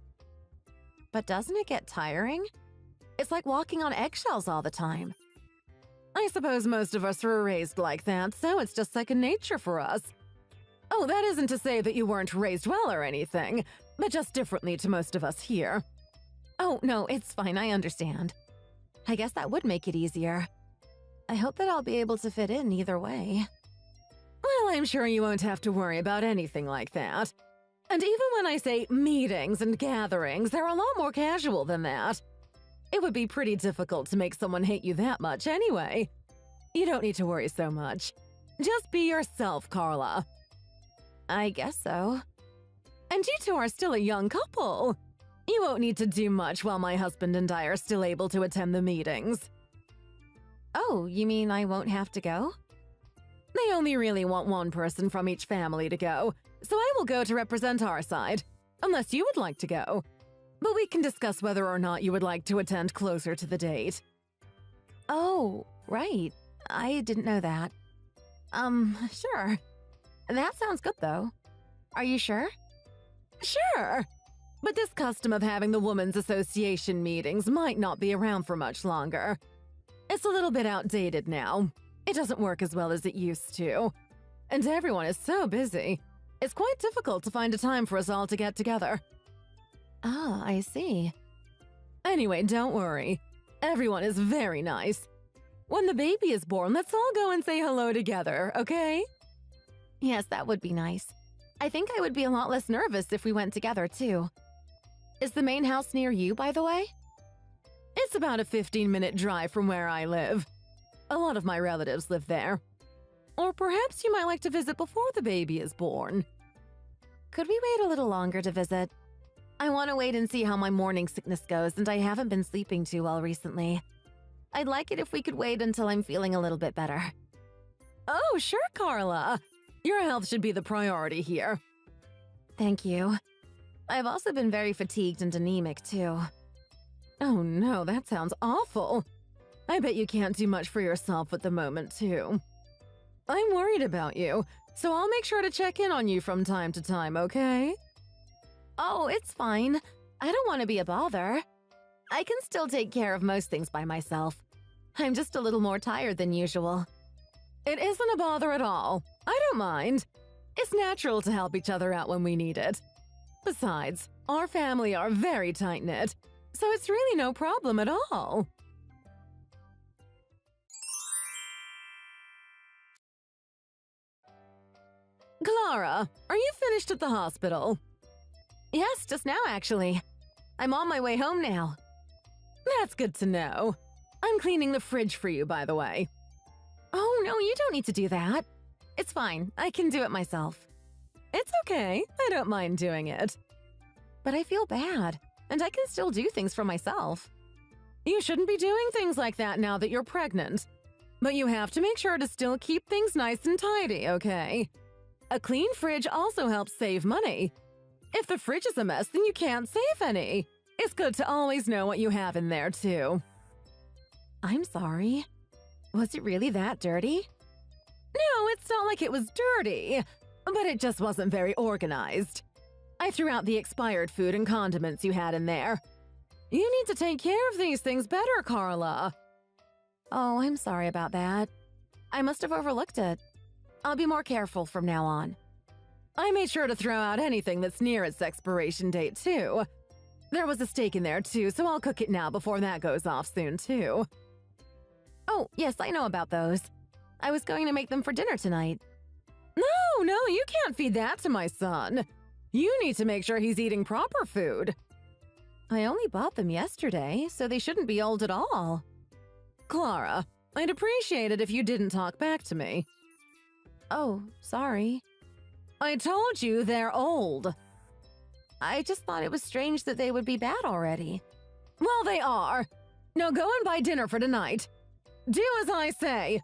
But doesn't it get tiring? It's like walking on eggshells all the time. I suppose most of us were raised like that, so it's just second nature for us. Oh, that isn't to say that you weren't raised well or anything, but just differently to most of us here. Oh, no, it's fine, I understand. I guess that would make it easier. I hope that I'll be able to fit in either way. Well, I'm sure you won't have to worry about anything like that. And even when I say meetings and gatherings, they're a lot more casual than that. It would be pretty difficult to make someone hate you that much anyway. You don't need to worry so much. Just be yourself, Carla. I guess so. And you two are still a young couple. You won't need to do much while my husband and I are still able to attend the meetings. Oh, you mean I won't have to go? They only really want one person from each family to go, so I will go to represent our side, unless you would like to go. But we can discuss whether or not you would like to attend closer to the date. Oh, right. I didn't know that. Sure. That sounds good, though. Are you sure? Sure. But this custom of having the Women's Association meetings might not be around for much longer. It's a little bit outdated now. It doesn't work as well as it used to. And everyone is so busy. It's quite difficult to find a time for us all to get together. Ah, I see. Anyway, don't worry. Everyone is very nice. When the baby is born, let's all go and say hello together, okay? Yes, that would be nice. I think I would be a lot less nervous if we went together, too. Is the main house near you, by the way? It's about a 15-minute drive from where I live. A lot of my relatives live there. Or perhaps you might like to visit before the baby is born. Could we wait a little longer to visit? I want to wait and see how my morning sickness goes, and I haven't been sleeping too well recently. I'd like it if we could wait until I'm feeling a little bit better. Oh, sure, Carla. Your health should be the priority here. Thank you. I've also been very fatigued and anemic, too. Oh no, that sounds awful. I bet you can't do much for yourself at the moment, too. I'm worried about you, so I'll make sure to check in on you from time to time, okay? Oh, it's fine. I don't want to be a bother. I can still take care of most things by myself. I'm just a little more tired than usual. It isn't a bother at all. I don't mind. It's natural to help each other out when we need it. Besides, our family are very tight-knit, so it's really no problem at all. Clara, are you finished at the hospital? Yes, just now, actually. I'm on my way home now. That's good to know. I'm cleaning the fridge for you, by the way. Oh, no, you don't need to do that. It's fine. I can do it myself. It's okay. I don't mind doing it. But I feel bad, and I can still do things for myself. You shouldn't be doing things like that now that you're pregnant. But you have to make sure to still keep things nice and tidy, okay? A clean fridge also helps save money. If the fridge is a mess, then you can't save any. It's good to always know what you have in there, too. I'm sorry. Was it really that dirty? No, it's not like it was dirty, but it just wasn't very organized. I threw out the expired food and condiments you had in there. You need to take care of these things better, Carla. Oh, I'm sorry about that. I must have overlooked it. I'll be more careful from now on. I made sure to throw out anything that's near its expiration date, too. There was a steak in there, too, so I'll cook it now before that goes off soon, too. Oh, yes, I know about those. I was going to make them for dinner tonight. No, you can't feed that to my son. You need to make sure he's eating proper food. I only bought them yesterday, so they shouldn't be old at all. Clara, I'd appreciate it if you didn't talk back to me. Oh, sorry. I told you they're old. I just thought it was strange that they would be bad already. Well, they are. Now go and buy dinner for tonight. Do as I say.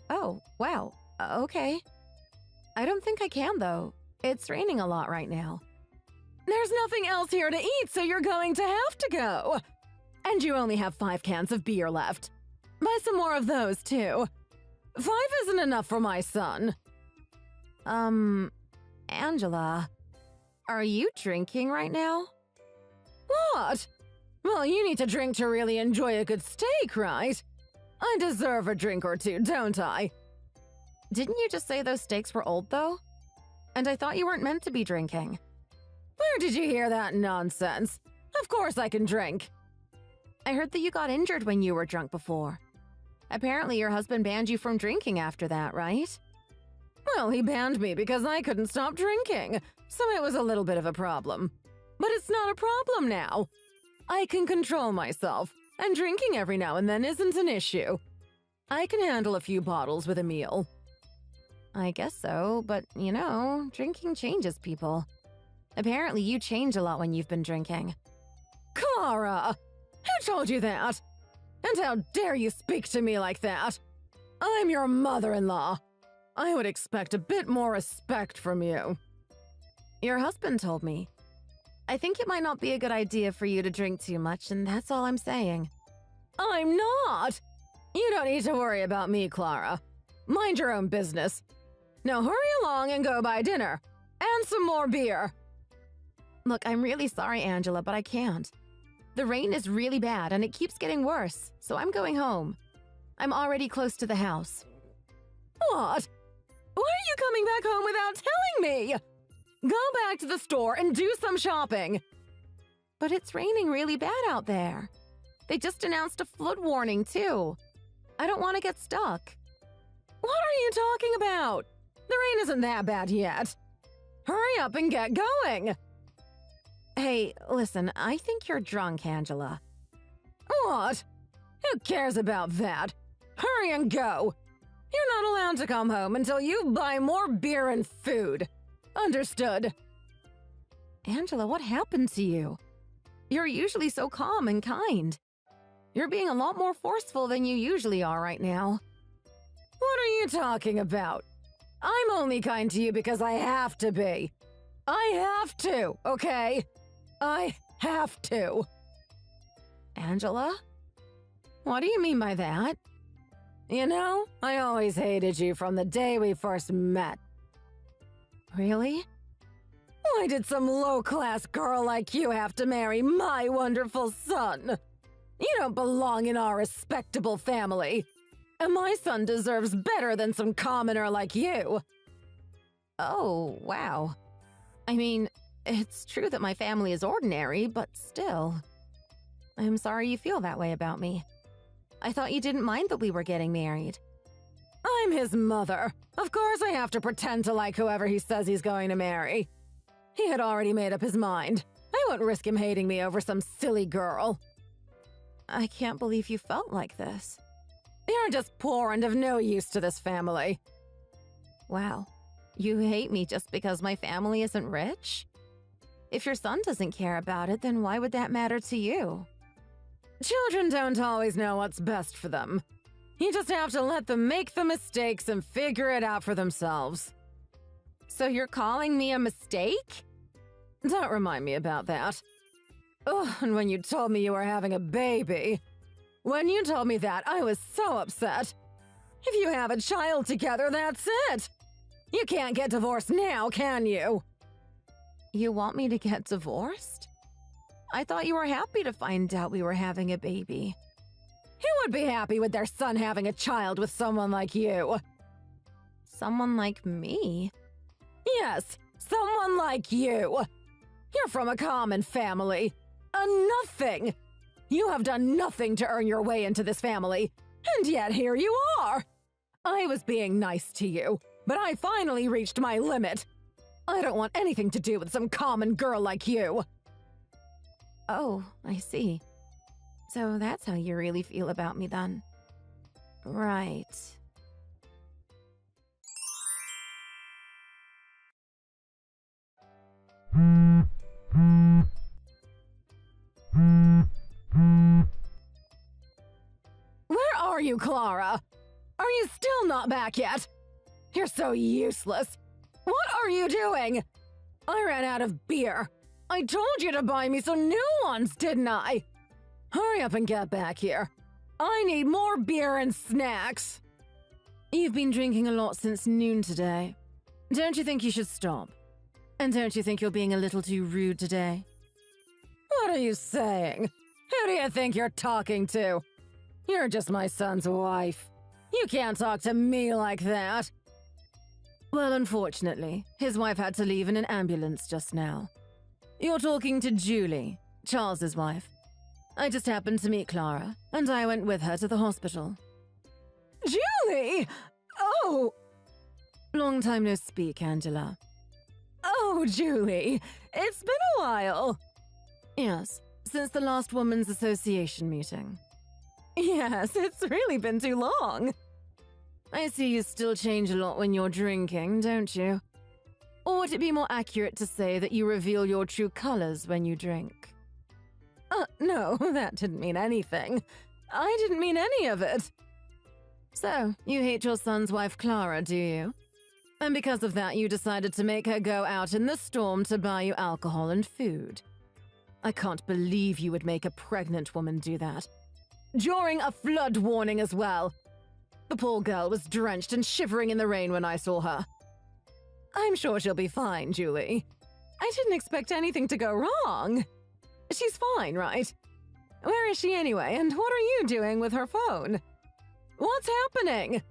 Oh, wow. Okay. I don't think I can, though. It's raining a lot right now. There's nothing else here to eat, so you're going to have to go. And you only have 5 cans of beer left. Buy some more of those, too. 5 isn't enough for my son. Angela, are you drinking right now? What? Well, you need to drink to really enjoy a good steak, right? I deserve a drink or two, don't I? Didn't you just say those steaks were old, though? And I thought you weren't meant to be drinking. Where did you hear that nonsense? Of course I can drink. I heard that you got injured when you were drunk before. Apparently your husband banned you from drinking after that, right? Well, he banned me because I couldn't stop drinking, so it was a little bit of a problem. But it's not a problem now. I can control myself, and drinking every now and then isn't an issue. I can handle a few bottles with a meal. I guess so, but you know, drinking changes people. Apparently you change a lot when you've been drinking. Clara! Who told you that? And how dare you speak to me like that? I'm your mother-in-law. I would expect a bit more respect from you. Your husband told me. I think it might not be a good idea for you to drink too much, and that's all I'm saying. I'm not! You don't need to worry about me, Clara. Mind your own business. Now hurry along and go buy dinner. And some more beer. Look, I'm really sorry, Angela, but I can't. The rain is really bad and it keeps getting worse, so I'm going home. I'm already close to the house. What? Why are you coming back home without telling me? Go back to the store and do some shopping. But it's raining really bad out there. They just announced a flood warning, too. I don't want to get stuck. What are you talking about? The rain isn't that bad yet. Hurry up and get going. Hey, listen, I think you're drunk, Angela. What? Who cares about that? Hurry and go. You're not allowed to come home until you buy more beer and food. Understood? Angela, what happened to you? You're usually so calm and kind. You're being a lot more forceful than you usually are right now. What are you talking about? I'm only kind to you because I have to be. I have to, okay? I have to. Angela? What do you mean by that? You know, I always hated you from the day we first met. Really? Why did some low-class girl like you have to marry my wonderful son? You don't belong in our respectable family. And my son deserves better than some commoner like you. Oh, wow. I mean, it's true that my family is ordinary, but still. I'm sorry you feel that way about me. I thought you didn't mind that we were getting married. I'm his mother. Of course I have to pretend to like whoever he says he's going to marry. He had already made up his mind. I won't risk him hating me over some silly girl. I can't believe you felt like this. You're just poor and of no use to this family. Wow. You hate me just because my family isn't rich? If your son doesn't care about it, then why would that matter to you? Children don't always know what's best for them. You just have to let them make the mistakes and figure it out for themselves. So you're calling me a mistake? Don't remind me about that. Oh, and when you told me you were having a baby. When you told me that, I was so upset. If you have a child together, that's it. You can't get divorced now, can you? You want me to get divorced? I thought you were happy to find out we were having a baby. Who would be happy with their son having a child with someone like you? Someone like me? Yes, someone like you. You're from a common family. A nothing. You have done nothing to earn your way into this family, and yet here you are. I was being nice to you, but I finally reached my limit. I don't want anything to do with some common girl like you. Oh, I see. So that's how you really feel about me then. Right. Where are you, Clara? Are you still not back yet? You're so useless. What are you doing? I ran out of beer. I told you to buy me some new ones, didn't I? Hurry up and get back here. I need more beer and snacks. You've been drinking a lot since noon today. Don't you think you should stop? And don't you think you're being a little too rude today? What are you saying? Who do you think you're talking to? You're just my son's wife. You can't talk to me like that. Well, unfortunately, his wife had to leave in an ambulance just now. You're talking to Julie, Charles's wife. I just happened to meet Clara, and I went with her to the hospital. Julie! Oh! Long time no speak, Angela. Oh, Julie, it's been a while. Yes, since the last Women's Association meeting. Yes, it's really been too long. I see you still change a lot when you're drinking, don't you? Or would it be more accurate to say that you reveal your true colors when you drink? No, that didn't mean anything. I didn't mean any of it. So, you hate your son's wife Clara, do you? And because of that, you decided to make her go out in the storm to buy you alcohol and food. I can't believe you would make a pregnant woman do that. During a flood warning as well. The poor girl was drenched and shivering in the rain when I saw her. I'm sure she'll be fine, Julie. I didn't expect anything to go wrong. She's fine, right? Where is she anyway, and what are you doing with her phone? What's happening?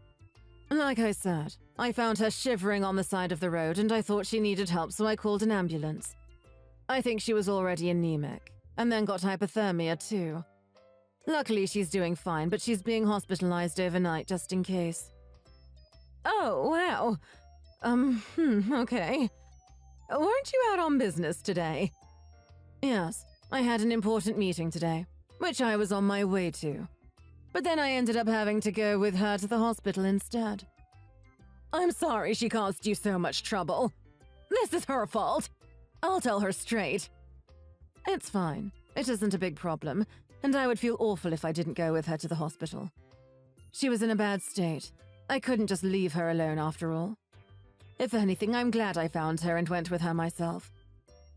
Like I said, I found her shivering on the side of the road and I thought she needed help, so I called an ambulance. I think she was already anemic, and then got hypothermia too. Luckily, she's doing fine, but she's being hospitalized overnight just in case. Oh, wow. Okay. Weren't you out on business today? Yes, I had an important meeting today, which I was on my way to. But then I ended up having to go with her to the hospital instead. I'm sorry she caused you so much trouble. This is her fault. I'll tell her straight. It's fine. It isn't a big problem, and I would feel awful if I didn't go with her to the hospital. She was in a bad state. I couldn't just leave her alone after all. If anything, I'm glad I found her and went with her myself.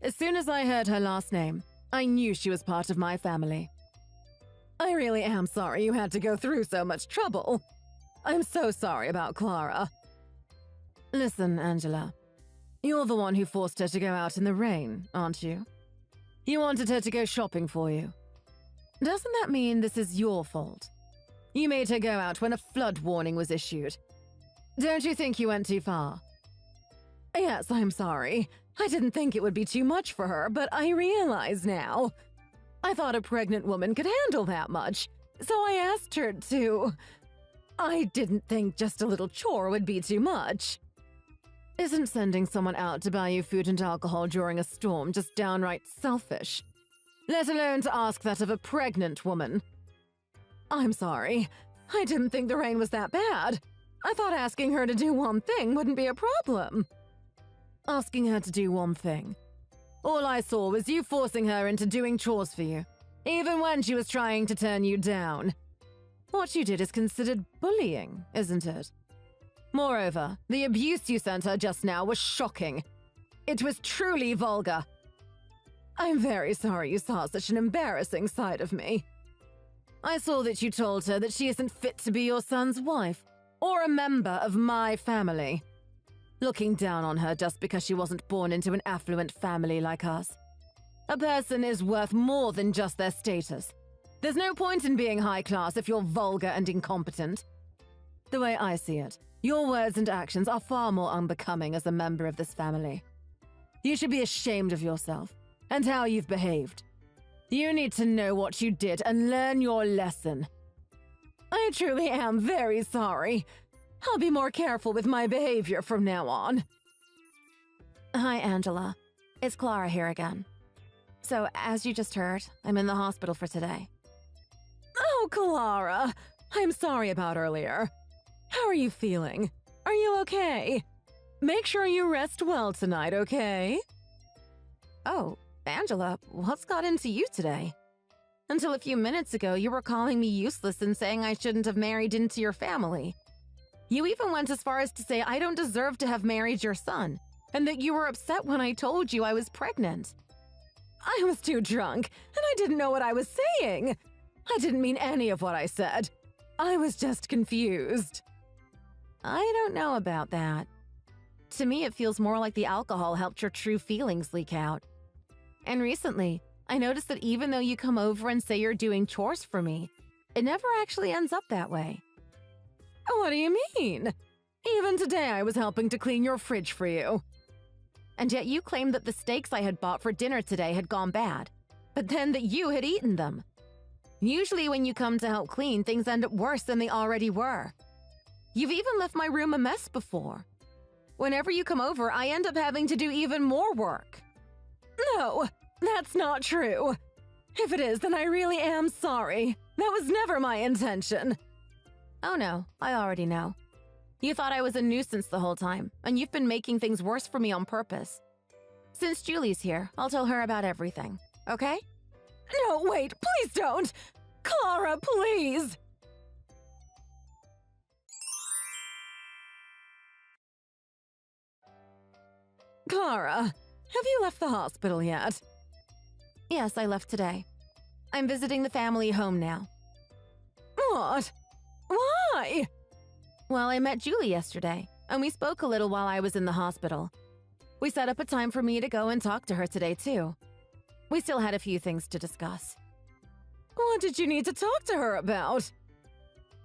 As soon as I heard her last name, I knew she was part of my family. I really am sorry you had to go through so much trouble. I'm so sorry about Clara. Listen, Angela. You're the one who forced her to go out in the rain, aren't you? You wanted her to go shopping for you. Doesn't that mean this is your fault? You made her go out when a flood warning was issued. Don't you think you went too far? Yes, I'm sorry. I didn't think it would be too much for her, but I realize now. I thought a pregnant woman could handle that much, so I asked her to. I didn't think just a little chore would be too much. Isn't sending someone out to buy you food and alcohol during a storm just downright selfish? Let alone to ask that of a pregnant woman. I'm sorry. I didn't think the rain was that bad. I thought asking her to do one thing wouldn't be a problem. Asking her to do one thing. All I saw was you forcing her into doing chores for you, even when she was trying to turn you down. What you did is considered bullying, isn't it? Moreover, the abuse you sent her just now was shocking. It was truly vulgar. I'm very sorry you saw such an embarrassing side of me. I saw that you told her that she isn't fit to be your son's wife, or a member of my family. Looking down on her just because she wasn't born into an affluent family like us. A person is worth more than just their status. There's no point in being high class if you're vulgar and incompetent. The way I see it, your words and actions are far more unbecoming as a member of this family. You should be ashamed of yourself and how you've behaved. You need to know what you did and learn your lesson. I truly am very sorry. I'll be more careful with my behavior from now on. Hi, Angela. It's Clara here again. So, as you just heard, I'm in the hospital for today. Oh, Clara. I'm sorry about earlier. How are you feeling? Are you okay? Make sure you rest well tonight, okay? Oh, Angela, what's got into you today? Until a few minutes ago, you were calling me useless and saying I shouldn't have married into your family. You even went as far as to say I don't deserve to have married your son, and that you were upset when I told you I was pregnant. I was too drunk, and I didn't know what I was saying. I didn't mean any of what I said. I was just confused. I don't know about that. To me, it feels more like the alcohol helped your true feelings leak out. And recently, I noticed that even though you come over and say you're doing chores for me, it never actually ends up that way. What do you mean? Even today I was helping to clean your fridge for you. And yet you claimed that the steaks I had bought for dinner today had gone bad, but then that you had eaten them. Usually when you come to help clean, things end up worse than they already were. You've even left my room a mess before. Whenever you come over, I end up having to do even more work. No, that's not true. If it is, then I really am sorry. That was never my intention. Oh no, I already know. You thought I was a nuisance the whole time, and you've been making things worse for me on purpose. Since Julie's here, I'll tell her about everything, okay? No, wait, please don't! Clara, please! Clara, have you left the hospital yet? Yes, I left today. I'm visiting the family home now. What? Why? Well, I met Julie yesterday, and we spoke a little while I was in the hospital. We set up a time for me to go and talk to her today, too. We still had a few things to discuss. What did you need to talk to her about?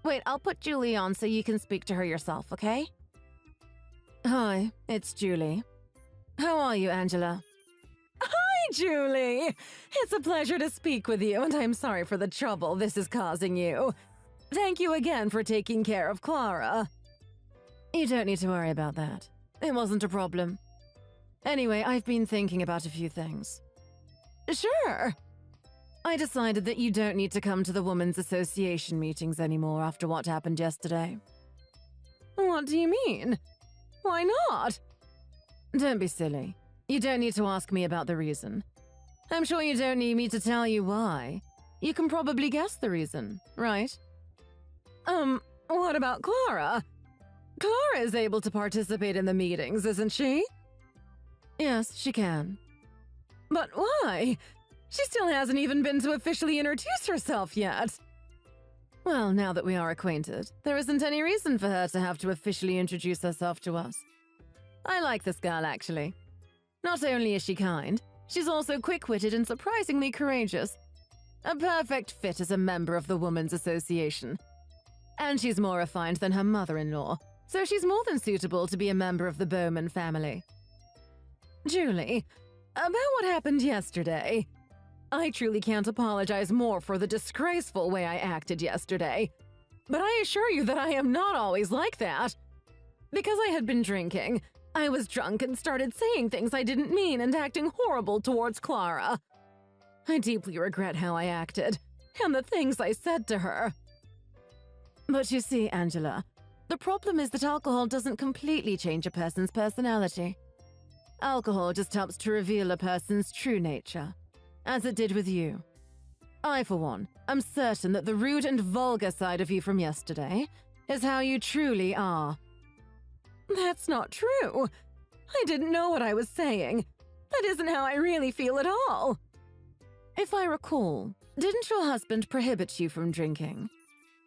Wait, I'll put Julie on so you can speak to her yourself, okay? Hi, it's Julie. How are you, Angela? Hi, Julie! It's a pleasure to speak with you, and I'm sorry for the trouble this is causing you. Thank you again for taking care of Clara. You don't need to worry about that. It wasn't a problem. Anyway, I've been thinking about a few things. Sure. I decided that you don't need to come to the Women's Association meetings anymore after what happened yesterday. What do you mean? Why not? Don't be silly. You don't need to ask me about the reason. I'm sure you don't need me to tell you why. You can probably guess the reason, right? What about Clara? Clara is able to participate in the meetings, isn't she? Yes, she can. But why? She still hasn't even been to officially introduce herself yet. Well, now that we are acquainted, there isn't any reason for her to have to officially introduce herself to us. I like this girl, actually. Not only is she kind, she's also quick-witted and surprisingly courageous. A perfect fit as a member of the Women's Association. And she's more refined than her mother-in-law, so she's more than suitable to be a member of the Bowman family. Julie, about what happened yesterday. I truly can't apologize more for the disgraceful way I acted yesterday. But I assure you that I am not always like that. Because I had been drinking, I was drunk and started saying things I didn't mean and acting horrible towards Clara. I deeply regret how I acted, and the things I said to her. But you see, Angela, the problem is that alcohol doesn't completely change a person's personality. Alcohol just helps to reveal a person's true nature, as it did with you. I, for one, am certain that the rude and vulgar side of you from yesterday is how you truly are. That's not true. I didn't know what I was saying. That isn't how I really feel at all. If I recall, Didn't your husband prohibit you from drinking?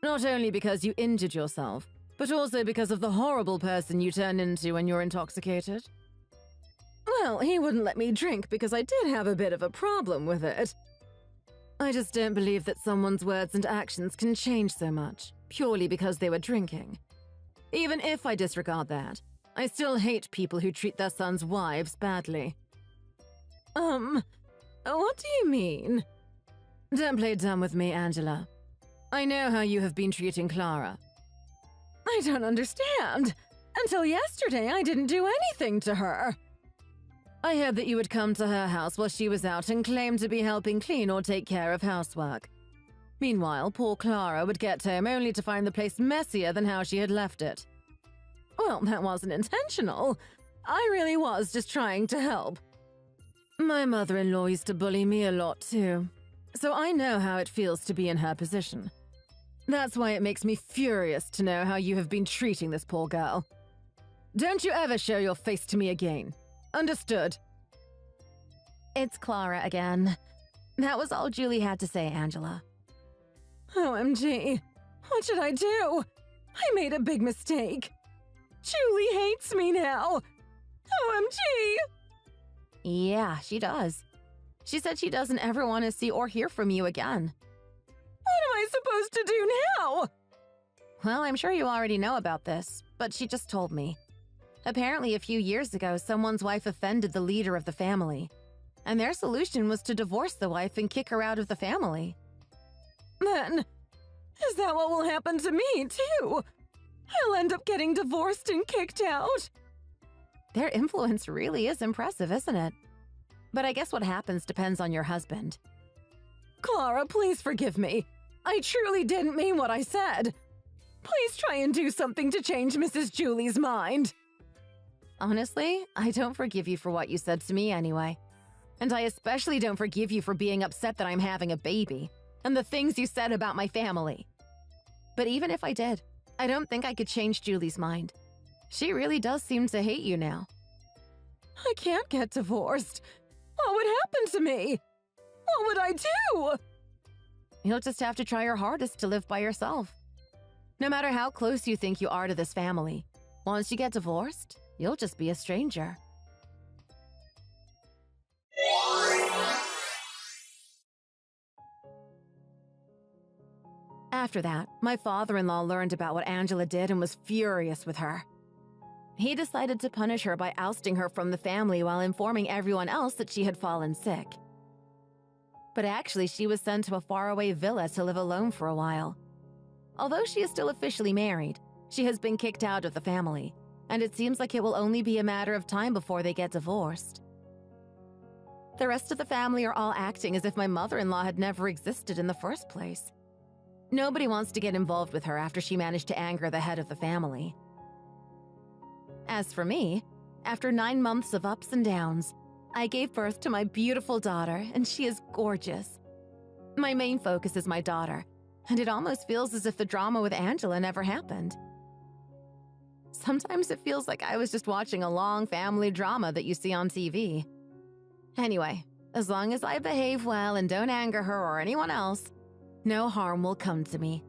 Not only because you injured yourself, but also because of the horrible person you turn into when you're intoxicated? Well, he wouldn't let me drink because I did have a bit of a problem with it. I just don't believe that someone's words and actions can change so much, purely because they were drinking. Even if I disregard that, I still hate people who treat their sons' wives badly. What do you mean? Don't play dumb with me, Angela. I know how you have been treating Clara. I don't understand. Until yesterday, I didn't do anything to her. I heard that you would come to her house while she was out and claim to be helping clean or take care of housework. Meanwhile, poor Clara would get home only to find the place messier than how she had left it. Well, that wasn't intentional. I really was just trying to help. My mother-in-law used to bully me a lot too, so I know how it feels to be in her position. That's why it makes me furious to know how you have been treating this poor girl. Don't you ever show your face to me again. Understood? It's Clara again. That was all Julie had to say, Angela. OMG. What should I do? I made a big mistake. Julie hates me now. OMG. Yeah, she does. She said she doesn't ever want to see or hear from you again. What am I supposed to do now? Well, I'm sure you already know about this, but she just told me. Apparently, a few years ago, someone's wife offended the leader of the family, and their solution was to divorce the wife and kick her out of the family. Then, is that what will happen to me, too? I'll end up getting divorced and kicked out. Their influence really is impressive, isn't it? But I guess what happens depends on your husband. Clara, please forgive me. I truly didn't mean what I said. Please try and do something to change Mrs. Julie's mind. Honestly, I don't forgive you for what you said to me anyway. And I especially don't forgive you for being upset that I'm having a baby and the things you said about my family. But even if I did, I don't think I could change Julie's mind. She really does seem to hate you now. I can't get divorced. What would happen to me? What would I do? You'll just have to try your hardest to live by yourself. No matter how close you think you are to this family, once you get divorced, you'll just be a stranger. After that, my father-in-law learned about what Angela did and was furious with her. He decided to punish her by ousting her from the family while informing everyone else that she had fallen sick. But actually, she was sent to a faraway villa to live alone for a while. Although she is still officially married, she has been kicked out of the family, and it seems like it will only be a matter of time before they get divorced. The rest of the family are all acting as if my mother-in-law had never existed in the first place. Nobody wants to get involved with her after she managed to anger the head of the family. As for me, after 9 months of ups and downs, I gave birth to my beautiful daughter, and she is gorgeous. My main focus is my daughter, and it almost feels as if the drama with Angela never happened. Sometimes it feels like I was just watching a long family drama that you see on TV. Anyway, as long as I behave well and don't anger her or anyone else, no harm will come to me.